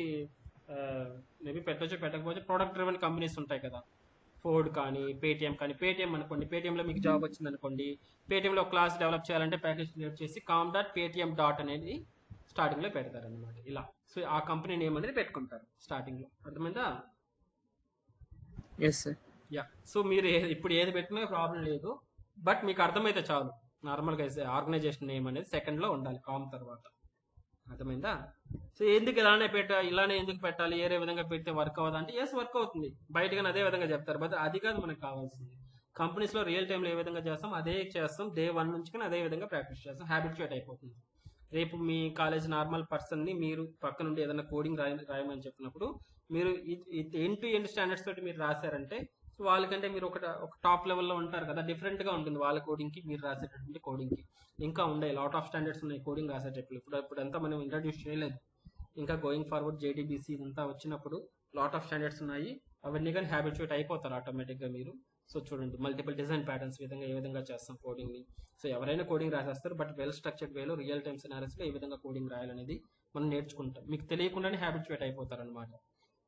మేబీ పెట్టచ్చు పెట్టకపోతే ప్రొడక్ట్ డ్రివెన్ కంపెనీస్ ఉంటాయి కదా, ఫోర్డ్ కానీ పేటిఎం కానీ. పేటిఎం అనుకోండి, పేటిఎంలో మీకు జాబ్ వచ్చింది అనుకోండి, పేటిఎంలో క్లాస్ డెవలప్ చేయాలంటే ప్యాకేజ్ క్రియేట్ చేసి కామ్ డాట్ పేటిఎం డాట్ అనేది స్టార్టింగ్లో పెడతారు అనమాట ఇలా. సో ఆ కంపెనీ నేమ్ అనేది పెట్టుకుంటారు స్టార్టింగ్లో. అర్థమైందా? Yes sir. యా. సో మీరు ఇప్పుడు ఏది పెట్టినా ప్రాబ్లం లేదు, బట్ మీకు అర్థమైతే చాలు. నార్మల్గా ఆర్గనైజేషన్ నేమ్ అనేది సెకండ్లో ఉండాలి కామ్ తర్వాత. అర్థమైందా? సో ఎందుకు ఇలానే ఎందుకు పెట్టాలి, ఏరే విధంగా పెడితే వర్క్ అవ్వదు అంటే, ఎస్ వర్క్ అవుతుంది, బయటగా అదే విధంగా చెప్తారు, బట్ అది కాదు మనకు కావాల్సింది. కంపెనీస్లో రియల్ టైంలో ఏ విధంగా చేస్తాం అదే చేస్తాం, డే 1 నుంచి కానీ అదే విధంగా ప్రాక్టీస్ చేస్తాం, హ్యాబిచుయేట్ అయిపోతుంది. రేపు మీ కాలేజ్ నార్మల్ పర్సన్ని మీరు పక్క నుండి ఏదైనా కోడింగ్ రాయమని చెప్పినప్పుడు మీరు ఎండ్ టు ఎండ్ స్టాండర్డ్స్ తోటి మీరు రాశారంటే వాళ్ళకంటే మీరు ఒక టాప్ లెవెల్లో ఉంటారు కదా, డిఫరెంట్గా ఉంటుంది వాళ్ళ కోడింగ్కి మీరు రాసేటటువంటి కోడింగ్కి. ఇంకా ఉండే లాట్ ఆఫ్ స్టాండర్డ్స్ ఉన్నాయి కోడింగ్ రాసేటప్పుడు. ఇప్పుడు అంతా మనం ఇంట్రడ్యూస్ చేయలేదు, ఇంకా గోయింగ్ ఫార్వర్డ్ జేడీబీసీ ఇదంతా వచ్చినప్పుడు లాట్ ఆఫ్ స్టాండర్డ్స్ ఉన్నాయి, అవన్నీ కానీ హ్యాబిచుయేట్ అయిపోతారు ఆటోమేటిక్గా మీరు. సో చూడండి, మల్టిపుల్ డిజైన్ ప్యాటర్న్స్ ఏ విధంగా చేస్తాం కోడింగ్ని. సో ఎవరైనా కోడింగ్ రాసేస్తారు, బట్ వెల్ స్ట్రక్చర్డ్ వేలో రియల్ టైమ్ సినారియోస్లో ఏ విధంగా కోడింగ్ రాయాలనేది మనం నేర్చుకుంటాం. మీకు తెలియకుండానే హ్యాబిచుయేట్ అయిపోతారు అనమాట.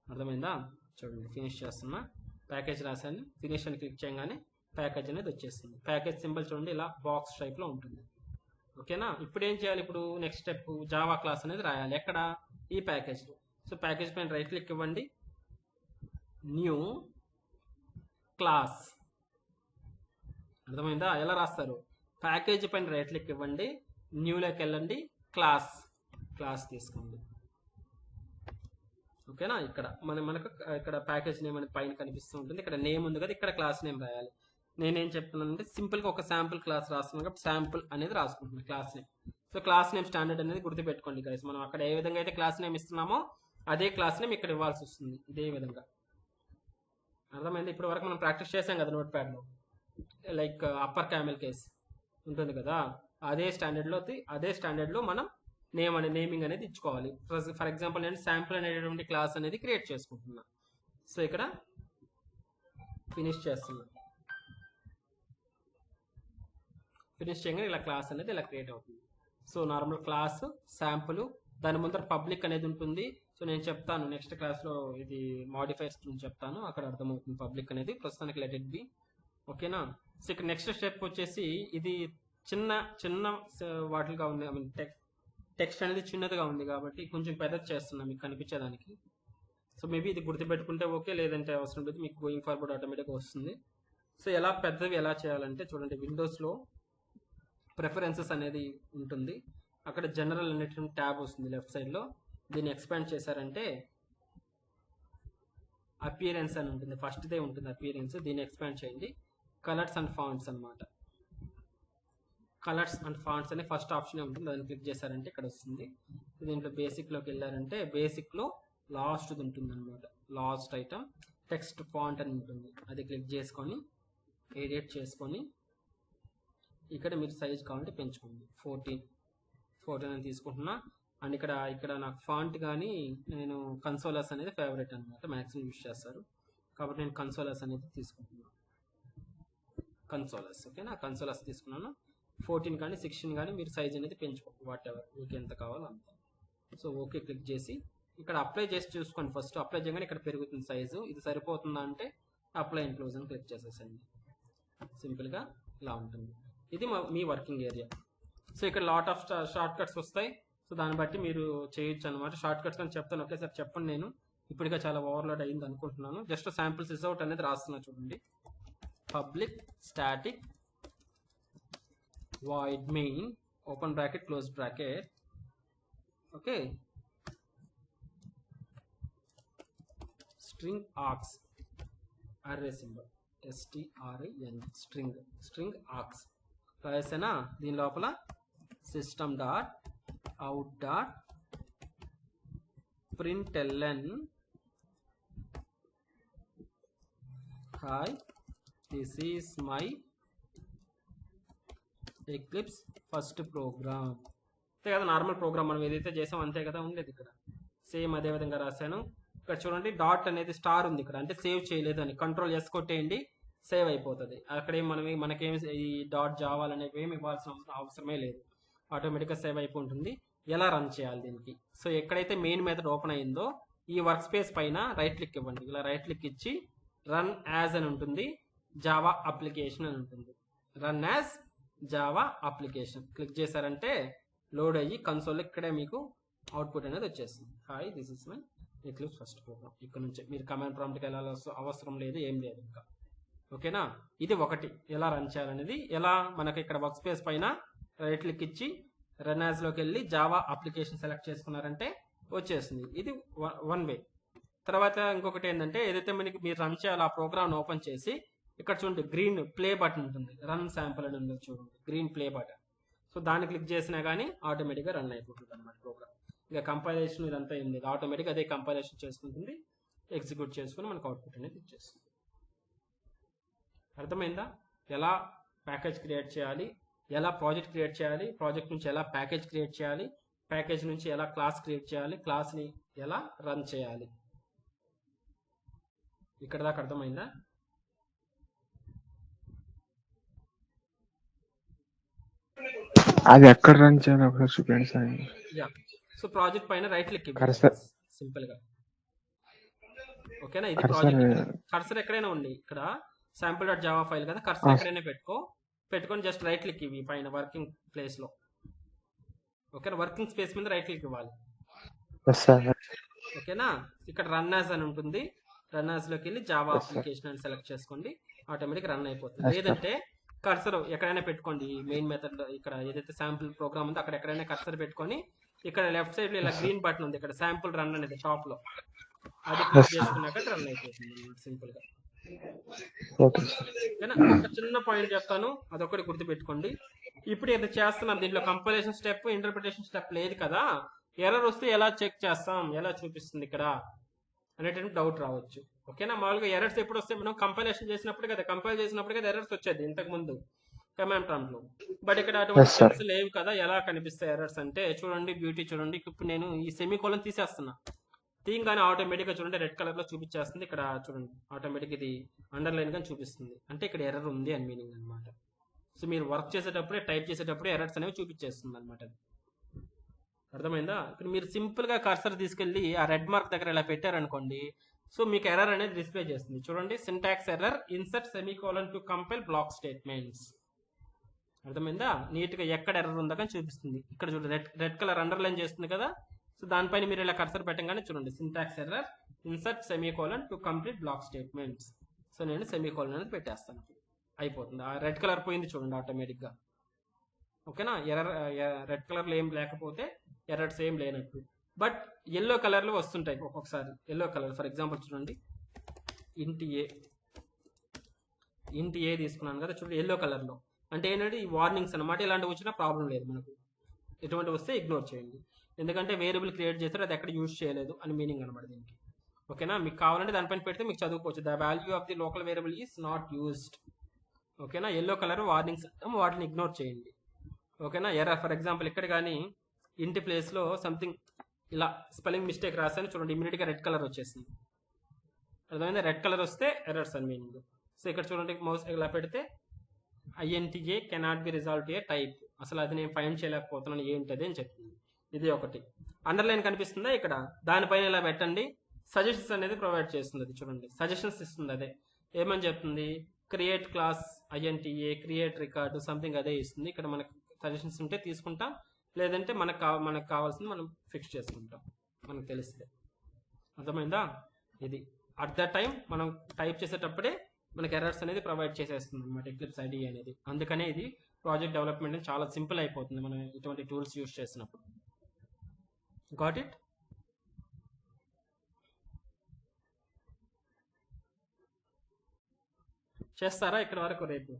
అర్థమైందా? చూడండి, ఫినిష్ చేస్తున్నా, ప్యాకేజ్ రాశాను, ఫినిష్ అని క్లిక్ చేయగానే ప్యాకేజ్ అనేది వచ్చేస్తుంది. ప్యాకేజ్ సింబల్ చూడండి ఇలా బాక్స్ టైప్లో ఉంటుంది. ఓకేనా? ఇప్పుడు ఏం చేయాలి? ఇప్పుడు నెక్స్ట్ స్టెప్ జావా క్లాస్ అనేది రాయాలి. ఎక్కడ? ఈ ప్యాకేజ్లో. సో ప్యాకేజ్ పైన రైట్ క్లిక్ ఇవ్వండి, న్యూ క్లాస్. అర్థమైందా? ఎలా రాస్తారు? ప్యాకేజ్ పైన రైట్ క్లిక్ ఇవ్వండి, న్యూలోకి వెళ్ళండి, క్లాస్ తీసుకోండి. ఓకేనా? ఇక్కడ మనకు ఇక్కడ ప్యాకేజ్ నేమ్ అనేది పైన కనిపిస్తూ ఉంటుంది, ఇక్కడ నేమ్ ఉంది కదా, ఇక్కడ క్లాస్ నేమ్ రాయాలి. నేనేం చెప్తున్నానంటే సింపుల్గా ఒక శాంపుల్ క్లాస్ రాస్తున్నాను కాబట్టి శాంపుల్ అనేది రాసుకుంటున్నాను class name. So class name standard అనేది గుర్తుపెట్టుకోండి గైస్. మనం అక్కడ ఏ విధంగా అయితే క్లాస్ నేమ్ ఇస్తున్నామో అదే క్లాస్ నేమ్ ఇక్కడ ఇవ్వాల్సి వస్తుంది, ఇదే విధంగా. అర్థమైంది? ఇప్పటి వరకు మనం ప్రాక్టీస్ చేసాం కదా నోట్ ప్యాడ్లో, లైక్ అప్పర్ క్యామెల్ కేస్ ఉంటుంది కదా, అదే స్టాండర్డ్లో మనం నేమింగ్ అనేది ఇచ్చుకోవాలి. ఫర్ ఎగ్జాంపుల్ నేను శాంపుల్ అనేటువంటి క్లాస్ అనేది క్రియేట్ చేసుకుంటున్నా. సో ఇక్కడ ఫినిష్ చేస్తున్నా, ఫినిష్ చేయగానే ఇలా క్లాస్ అనేది ఇలా క్రియేట్ అవుతుంది. సో నార్మల్ క్లాస్ శాంపుల్, దాని ముందర పబ్లిక్ అనేది ఉంటుంది. సో నేను చెప్తాను నెక్స్ట్ క్లాస్లో ఇది మాడిఫైర్స్ గురించి చెప్తాను, అక్కడ అర్థమవుతుంది పబ్లిక్ అనేది. ప్రస్తుతానికి లెట్ ఇట్ బి. ఓకేనా? సో ఇక్కడ నెక్స్ట్ స్టెప్ వచ్చేసి ఇది చిన్న వాటిగా ఉంది, ఐ మీన్ టెక్స్ట్ అనేది చిన్నదిగా ఉంది కాబట్టి కొంచెం పెద్దది చేస్తున్నాం మీకు కనిపించేదానికి. సో మేబీ ఇది గుర్తుపెట్టుకుంటే ఓకే, లేదంటే అవసరం లేదు, మీకు గోయింగ్ ఫార్వర్డ్ ఆటోమేటిక్గా వస్తుంది. సో పెద్దవి ఎలా చేయాలంటే చూడండి, విండోస్లో ప్రిఫరెన్సెస్ అనేది ఉంటుంది, అక్కడ జనరల్ అనేటువంటి ట్యాబ్ వస్తుంది లెఫ్ట్ సైడ్లో. దీన్ని ఎక్స్పాండ్ చేశారంటే అపియరెన్స్ అని ఉంటుంది, ఫస్ట్దే ఉంటుంది అపియరెన్స్, దీన్ని ఎక్స్పాండ్ చేయండి. కలర్స్ అండ్ ఫాంట్స్ అనమాట. కలర్స్ అండ్ ఫాంట్స్ అనే ఫస్ట్ ఆప్షనే ఉంటుంది, దాన్ని క్లిక్ చేశారంటే ఇక్కడ వస్తుంది. దీంట్లో బేసిక్లోకి వెళ్ళారంటే బేసిక్లో లాస్ట్ ఉంటుంది అనమాట, లాస్ట్ ఐటమ్ టెక్స్ట్ ఫాంట్ అని ఉంటుంది, అది క్లిక్ చేసుకొని ఎడిట్ చేసుకొని ఇక్కడ మీరు సైజ్ కావాలంటే పెంచుకోండి. 14 అని తీసుకుంటున్నా. అండ్ ఇక్కడ నాకు ఫాంట్ కానీ నేను కన్సోలస్ అనేది ఫేవరెట్ అనమాట, మ్యాక్సిమం యూజ్ చేస్తారు కాబట్టి నేను కన్సోలస్ అనేది తీసుకుంటున్నాను. కన్సోలస్, ఓకేనా? కన్సోలస్ తీసుకున్నాను. 14 కానీ 16 కానీ మీరు సైజ్ అనేది పెంచుకోండి, వాట్ ఎవర్ మీకు ఎంత కావాలో అంత. సో ఓకే క్లిక్ చేసి ఇక్కడ అప్లై చేసి చూసుకోండి. ఫస్ట్ అప్లై చేయగానే ఇక్కడ పెరుగుతుంది సైజు, ఇది సరిపోతుందా అంటే అప్లై అండ్ క్లోజ్ అని క్లిక్ చేసేసండి. సింపుల్గా ఇలా ఉంటుంది. ఇది మీ వర్కింగ్ ఏరియా. సో ఇక్కడ లాట్ ఆఫ్ షార్ట్ కట్స్ వస్తాయి, సో దాన్ని బట్టి మీరు చేయొచ్చు అనమాట. షార్ట్ కట్స్ అని చెప్తాను, ఒకేసారి చెప్పండి. నేను ఇప్పటికే చాలా ఓవర్లోడ్ అయ్యింది అనుకుంటున్నాను. జస్ట్ శాంపుల్ సిస్అవుట్ అనేది రాస్తున్నా చూడండి. Public static void main open bracket close bracket, okay, string args array symbol string args రాసేనా. దీని లోపల system dot out dot println hi this is my Eclipse first program. అంతే కదా, నార్మల్ ప్రోగ్రామ్ మనం ఏదైతే చేసాం అంతే కదా ఉండేది. ఇక్కడ సేమ్ అదే విధంగా రాశాను. ఇక్కడ చూడండి డాట్ అనేది స్టార్ ఉంది ఇక్కడ, అంటే సేవ్ చేయలేదు అని. కంట్రోల్ ఎస్ కొట్టేయండి, సేవ్ అయిపోతుంది. అక్కడే మనకేమి ఈ డాట్ జావాలు అనేవి ఏమి ఇవ్వాల్సిన అవసరమే లేదు, ఆటోమేటిక్గా సేవ్ అయిపోతుంది. ఎలా రన్ చేయాలి దీనికి? సో ఎక్కడైతే మెయిన్ మెథడ్ ఓపెన్ అయిందో ఈ వర్క్ స్పేస్ పైన రైట్ క్లిక్ ఇవ్వండి. ఇలా రైట్ క్లిక్ ఇచ్చి రన్ యాజ్ అని ఉంటుంది, జావా అప్లికేషన్ అని ఉంటుంది. Run as Java application click చేశారంటే లోడ్ అయ్యి కన్సోల్ ఇక్కడే మీకు అవుట్పుట్ అనేది వచ్చేస్తుంది. Hi, this is my Eclipse first program. ఇక్కడ నుంచి మీరు కమాండ్ ప్రాంప్ట్కి వెళ్ళాల్సిన అవసరం లేదు, ఏం లేదు ఇంకా. ఓకేనా, ఇది ఒకటి ఎలా రన్ చేయాలనేది. ఎలా మనకి ఇక్కడ వర్క్ స్పేస్ పైన రైట్ క్లిక్ ఇచ్చి రన్ యాజ్ లోకి వెళ్ళి జావా అప్లికేషన్ సెలెక్ట్ చేసుకున్నారంటే వచ్చేస్తుంది. ఇది వన్ వే. తర్వాత ఇంకొకటి ఏంటంటే ఏదైతే మీరు రన్ చేయాలో ఆ ప్రోగ్రామ్ ఓపెన్ చేసి ఇక్కడ చూడండి గ్రీన్ ప్లే బటన్ ఉంటుంది, రన్ శాంపుల్ అని ఉంది చూడండి, గ్రీన్ ప్లే బటన్. సో దాన్ని క్లిక్ చేసినా కానీ ఆటోమేటిక్గా రన్ అయిపోతుంది అనమాట ప్రోగ్రామ్. ఇక కంపైలేషన్ ఇదంతా ఏం లేదు, ఆటోమేటిక్గా అదే కంపైలేషన్ చేసుకుంటుంది, ఎగ్జిక్యూట్ చేసుకుని మనకు అవుట్పుట్ అనేది ఇచ్చేస్తుంది. అర్థమైందా? ఎలా ప్యాకేజ్ క్రియేట్ చేయాలి, ఎలా ప్రాజెక్ట్ క్రియేట్ చేయాలి, ప్రాజెక్ట్ నుంచి ఎలా ప్యాకేజ్ క్రియేట్ చేయాలి, ప్యాకేజ్ నుంచి ఎలా క్లాస్ క్రియేట్ చేయాలి, క్లాస్ని ఎలా రన్ చేయాలి. ఇక్కడ దాకా అర్థమైందా? అది ఎక్కడ రన్ చేయాలి ఒకసారి చూపించండి సార్. యా, సో ప్రాజెక్ట్ పైన రైట్ క్లిక్ కర్సర్. సింపుల్ గా. ఓకేనా, ఇది కర్సర్. ప్రాజెక్ట్. కర్సర్ ఎక్కడైనా ఉంది, ఇక్కడ శాంపుల్ డాట్ జావా ఫైల్ కదా, కర్సర్ ఎక్కడైనా పెట్టుకొని జస్ట్ రైట్ క్లిక్ ఇవి పైన వర్కింగ్ ప్లేస్ లో. ఓకేనా, వర్కింగ్ స్పేస్ మీద రైట్ క్లిక్ ఇవ్వాలి. ఓకేనా, ఇక్కడ రన్ యాజ్ అని ఉంటుంది, రన్ యాజ్ లోకి వెళ్ళి జావా అప్లికేషన్ అని సెలెక్ట్ చేసుకోండి, ఆటోమేటిక్ రన్ అయిపోతుంది. లేదంటే కర్సర్ ఎక్కడైనా పెట్టుకోండి, మెయిన్ మెథడ్ ఇక్కడ ఏదైతే శాంపుల్ ప్రోగ్రామ్ ఉందో అక్కడ ఎక్కడైనా కర్సర్ పెట్టుకొని ఇక్కడ లెఫ్ట్ సైడ్ లో ఇలా గ్రీన్ బటన్ ఉంది, ఇక్కడ శాంపుల్ రన్ అనేది టాప్ లో, అది క్లిక్ చేసుకున్నాక రన్ అయిపోతుంది సింపుల్ గా. ఓకేనా, ఒక చిన్న పాయింట్ చెప్తాను, అదొకటి గుర్తుపెట్టుకోండి. ఇప్పుడు ఏదో చేస్తున్నాం దీంట్లో కంపైలేషన్ స్టెప్, ఇంటర్ప్రిటేషన్ స్టెప్ లేదు కదా, ఎర్రర్ వస్తే ఎలా చెక్ చేస్తాం, ఎలా చూపిస్తుంది ఇక్కడ అనేటువంటి డౌట్ రావచ్చు. ఓకేనా, మామూలుగా ఎర్రర్స్ ఎప్పుడు వస్తాయి, మనం కంపైలేషన్ చేసినప్పుడు కదా, కంపైల్ చేసినప్పుడు కదా ఎర్రర్స్ వచ్చేది ఇంతకు ముందు కమాండ్ ప్రాంప్ట్ లో. బట్ ఇక్కడ అటువంటి స్టెప్స్ లేవు కదా, ఎలా కనిపిస్తాయి ఎర్రర్స్ అంటే చూడండి, బ్యూటీ చూడండి. ఇప్పుడు నేను ఈ సెమీకోలన్ తీసేస్తున్నా, తీయగానే ఆటోమేటిక్ గా చూడండి రెడ్ కలర్ లో చూపించేస్తుంది. ఇక్కడ చూడండి ఆటోమేటిక్ ఇది అండర్లైన్ గా చూపిస్తుంది, అంటే ఇక్కడ ఎర్రర్ ఉంది అని మీనింగ్ అనమాట. సో మీరు వర్క్ చేసేటప్పుడే టైప్ చేసేటప్పుడే ఎర్రర్స్ అనేవి చూపించేస్తుంది అనమాట. అర్థమైందా? ఇప్పుడు మీరు సింపుల్ గా కర్సర్ తీసుకెళ్లి ఆ రెడ్ మార్క్ దగ్గర ఇలా పెట్టారనుకోండి, సో మీకు ఎర్రర్ అనేది డిస్ప్లే చేస్తుంది. చూడండి, syntax error, insert semicolon to compile block statements. అర్థమైందా? నీట్ గా ఎక్కడ ఎర్రర్ ఉందో కానీ చూపిస్తుంది. ఇక్కడ చూడండి రెడ్ కలర్ అండర్లైన్ చేస్తుంది కదా, సో దానిపైన మీరు ఇలా కర్సర్ పెట్టగానే చూడండి syntax error, insert semicolon to complete block statements. So నేను సెమీకోలన్ అనేది పెట్టేస్తాను, అయిపోతుంది. ఆ రెడ్ కలర్ పోయింది చూడండి ఆటోమేటిక్ గా. ఓకేనా, ఎర్రర్ రెడ్ కలర్ లో ఏం లేకపోతే ఎర్రర్స్ ఏం లేనట్టు. బట్ ఎల్లో కలర్ లో వస్తుంటాయి ఒక్కొక్కసారి. ఎల్లో కలర్ ఫర్ ఎగ్జాంపుల్ చూడండి, ఇంటి ఏ తీసుకున్నాను కదా, చూడండి ఎల్లో కలర్ లో, అంటే ఏంటంటే ఈ వార్నింగ్స్ అనమాట. ఇలాంటివి వచ్చినా ప్రాబ్లం లేదు మనకు, ఎటువంటి వస్తే ఇగ్నోర్ చేయండి, ఎందుకంటే వేరియబుల్ క్రియేట్ చేస్తారు అది ఎక్కడ యూజ్ చేయలేదు అని మీనింగ్ అనమాట దీనికి. ఓకేనా, మీకు కావాలంటే దానిపైన పెడితే మీకు చదువుకోవచ్చు, the value of the local variable is not used. ఓకేనా, ఎల్లో కలర్ వార్నింగ్స్, వాటిని ఇగ్నోర్ చేయండి. ఓకేనా, ఎర్రర్ ఫర్ ఎగ్జాంపుల్ ఇక్కడ కానీ ఇంటి ప్లేస్ లో సంథింగ్ ఇలా స్పెల్లింగ్ మిస్టేక్ రాసాను చూడండి, ఇమీడియట్ గా రెడ్ కలర్ వచ్చేసింది. అర్థమైందా? రెడ్ కలర్ వస్తే ఎర్రర్స్ అని మీనింగ్. సో ఇక్కడ చూడండి మౌస్ ఇలా పెడితే INTA cannot be resolve to A type, అసలు అది నేను ఫైండ్ చేయలేకపోతున్నాను ఏంటది అని చెప్తుంది. ఇది ఒకటి. అండర్లైన్ కనిపిస్తుందా ఇక్కడ, దానిపైన ఇలా పెట్టండి, సజెషన్స్ అనేది ప్రొవైడ్ చేస్తుంది. అది చూడండి సజెషన్స్ ఇస్తుంది, అదే ఏమని చెప్తుంది, create class INTA, create record something అదే ఇస్తుంది. ఇక్కడ మనకు సజెషన్స్ ఉంటే తీసుకుంటాం, లేదంటే మనకు కావాల్సింది మనం ఫిక్స్ చేసుకుంటాం మనకు తెలిస్తే. అర్థమైందా? ఇది అట్ ద టైం మనం టైప్ చేసేటప్పుడే మనకి ఎర్రర్స్ అనేది ప్రొవైడ్ చేసేస్తుంది అనమాట ఎక్లిప్స్ IDE అనేది. అందుకనే ఇది ప్రాజెక్ట్ డెవలప్మెంట్ చాలా సింపుల్ అయిపోతుంది మనం ఇటువంటి టూల్స్ యూస్ చేసినప్పుడు. Got it? చేస్తారా ఇక్కడ వరకు? రేపు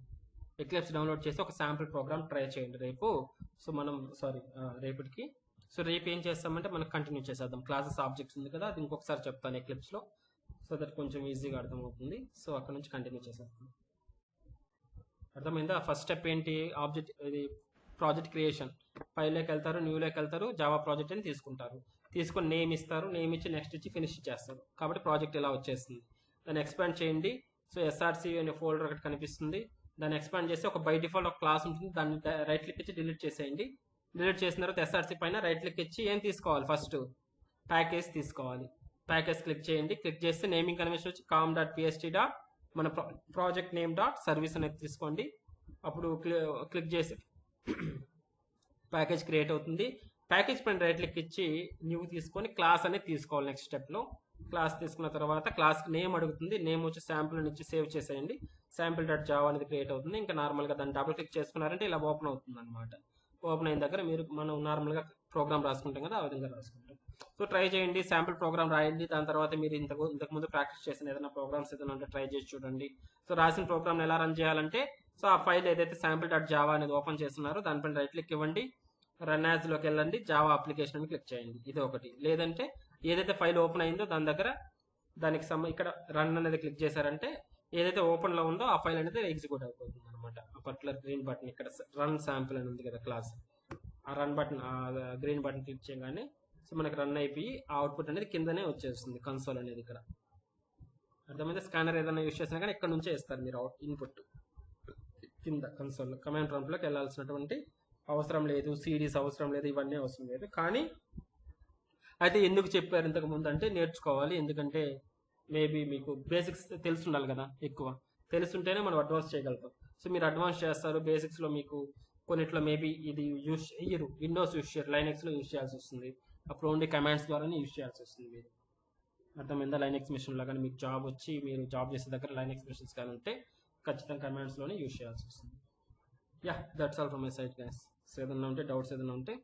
ఎక్లిప్స్ డౌన్లోడ్ చేసి ఒక శాంపుల్ ప్రోగ్రామ్ ట్రై చేయండి రేపు. సో మనం రేపటికి. సో రేపు ఏం చేస్తామంటే మనం కంటిన్యూ చేసేద్దాం. క్లాసెస్ ఆబ్జెక్ట్స్ ఉంది కదా, అది ఇంకొకసారి చెప్తాను ఎక్లిప్స్లో, సో దట్ కొంచెం ఈజీగా అర్థమవుతుంది. సో అక్కడ నుంచి కంటిన్యూ చేసేస్తాం. అర్థమైందా? ఫస్ట్ స్టెప్ ఏంటి, ఆబ్జెక్ట్ ఇది ప్రాజెక్ట్ క్రియేషన్. ఫైల్లోకి వెళ్తారు, న్యూలోకి వెళ్తారు, జావా ప్రాజెక్ట్ అని తీసుకుంటారు. తీసుకొని నేమ్ ఇస్తారు, నేమ్ ఇచ్చి నెక్స్ట్ ఇచ్చి ఫినిష్ చేస్తారు. కాబట్టి ప్రాజెక్ట్ ఇలా వచ్చేస్తుంది. దాన్ని ఎక్స్పాండ్ చేయండి. సో ఎస్ఆర్సి అనే ఫోల్డర్ ఒకటి కనిపిస్తుంది. దాన్ని ఎక్స్పాండ్ చేసి ఒక బై డిఫాల్ట్ ఒక క్లాస్ ఉంటుంది, దాన్ని రైట్ క్లిక్ ఇచ్చి డిలీట్ చేసేయండి. డిలీట్ చేసిన తర్వాత ఎస్ఆర్సి పైన రైట్ క్లిక్ ఇచ్చి ఏం తీసుకోవాలి, ఫస్ట్ ప్యాకేజ్ తీసుకోవాలి. ప్యాకేజ్ క్లిక్ చేయండి. క్లిక్ చేస్తే నేమింగ్ కన్వెన్షన్ వచ్చి com.pst డాట్ మన ప్రాజెక్ట్ నేమ్ డాట్ సర్వీస్ అనేది తీసుకోండి. అప్పుడు క్లిక్ చేసి ప్యాకేజ్ క్రియేట్ అవుతుంది. ప్యాకేజ్ పైన రైట్ క్లిక్ ఇచ్చి న్యూ తీసుకొని క్లాస్ అనేది తీసుకోవాలి. నెక్స్ట్ స్టెప్లో క్లాస్ తీసుకున్న తర్వాత క్లాస్కి నేమ్ అడుగుతుంది. నేమ్ వచ్చి శాంపుల్ అని ఇచ్చి సేవ్ చేసేయండి. శాంపుల్ డాట్ జావా అనేది క్రియేట్ అవుతుంది. ఇంకా నార్మల్గా దాన్ని డబుల్ క్లిక్ చేసుకున్నారంటే ఇలా ఓపెన్ అవుతుంది అనమాట. ఓపెన్ అయిన దగ్గర మీరు మనం నార్మల్గా ప్రోగ్రామ్ రాసుకుంటాం కదా, ఆ విధంగా రాసుకుంటాం. సో ట్రై చేయండి, శాంపుల్ ప్రోగ్రామ్ రాయండి. దాని తర్వాత మీరు ఇంతకుముందు ప్రాక్టీస్ చేసిన ఏదైనా ప్రోగ్రామ్స్ ఏదైనా ఉంటే ట్రై చేసి చూడండి. సో రాసిన ప్రోగ్రామ్ ఎలా రన్ చేయాలంటే, సో ఆ ఫైల్ ఏదైతే శాంపుల్ డాట్ జావా అనేది ఓపెన్ చేస్తున్నారో దానిపైన రైట్ క్లిక్ ఇవ్వండి, రన్ యాజ్లోకి వెళ్ళండి, జావా అప్లికేషన్ అని క్లిక్ చేయండి. ఇది ఒకటి. లేదంటే ఏదైతే ఫైల్ ఓపెన్ అయిందో దాని దగ్గర దానికి ఇక్కడ రన్ అనేది క్లిక్ చేశారంటే ఏదైతే ఓపెన్లో ఉందో ఆ ఫైల్ అనేది ఎగ్జిక్యూట్ అయిపోతుంది అనమాట. ఆ పర్టికులర్ గ్రీన్ బటన్ ఇక్కడ రన్ శాంపుల్ అని ఉంది కదా క్లాస్, ఆ run button green button click చేయగానే సో మనకి రన్ అయిపోయి ఆ అవుట్పుట్ అనేది కిందనే వచ్చేస్తుంది, కన్సోల్ అనేది ఇక్కడ. అర్థమైతే స్కానర్ ఏదైనా యూస్ చేసినా కానీ ఇక్కడ నుంచే ఇస్తారు మీరు ఇన్పుట్ కింద కన్సోల్. కమాండ్ ప్రాంప్ట్లోకి వెళ్ళాల్సినటువంటి అవసరం లేదు, సిడీస్ అవసరం లేదు, ఇవన్నీ అవసరం లేదు. కానీ అయితే ఎందుకు చెప్పారు ఇంతకు ముందు అంటే నేర్చుకోవాలి. ఎందుకంటే మేబీ మీకు బేసిక్స్ తెలిసి ఉండాలి కదా, ఎక్కువ తెలుసుంటేనే మనం అడ్వాన్స్ చేయగలుగుతాం. సో మీరు అడ్వాన్స్ చేస్తారు, బేసిక్స్లో మీకు కొన్నిట్లో మేబీ ఇది యూస్ చేయరు, విండోస్ యూస్ చేయరు, లైనెక్స్లో యూస్ చేయాల్సి వస్తుంది. అప్పుడు ఓన్లీ కమాండ్స్ ద్వారానే యూస్ చేయాల్సి వస్తుంది. మీరు అర్థమైందా? లైనెక్స్ మిషన్లో కానీ మీకు జాబ్ వచ్చి మీరు జాబ్ చేసే దగ్గర లైనెక్స్ మిషన్స్ కానీ ఉంటే ఖచ్చితంగా కమాండ్స్లోనే యూస్ చేయాల్సి వస్తుంది. Yeah, that's all from my side guys. So ఏదైనా ఉంటే డౌట్స్ ఏదైనా ఉంటే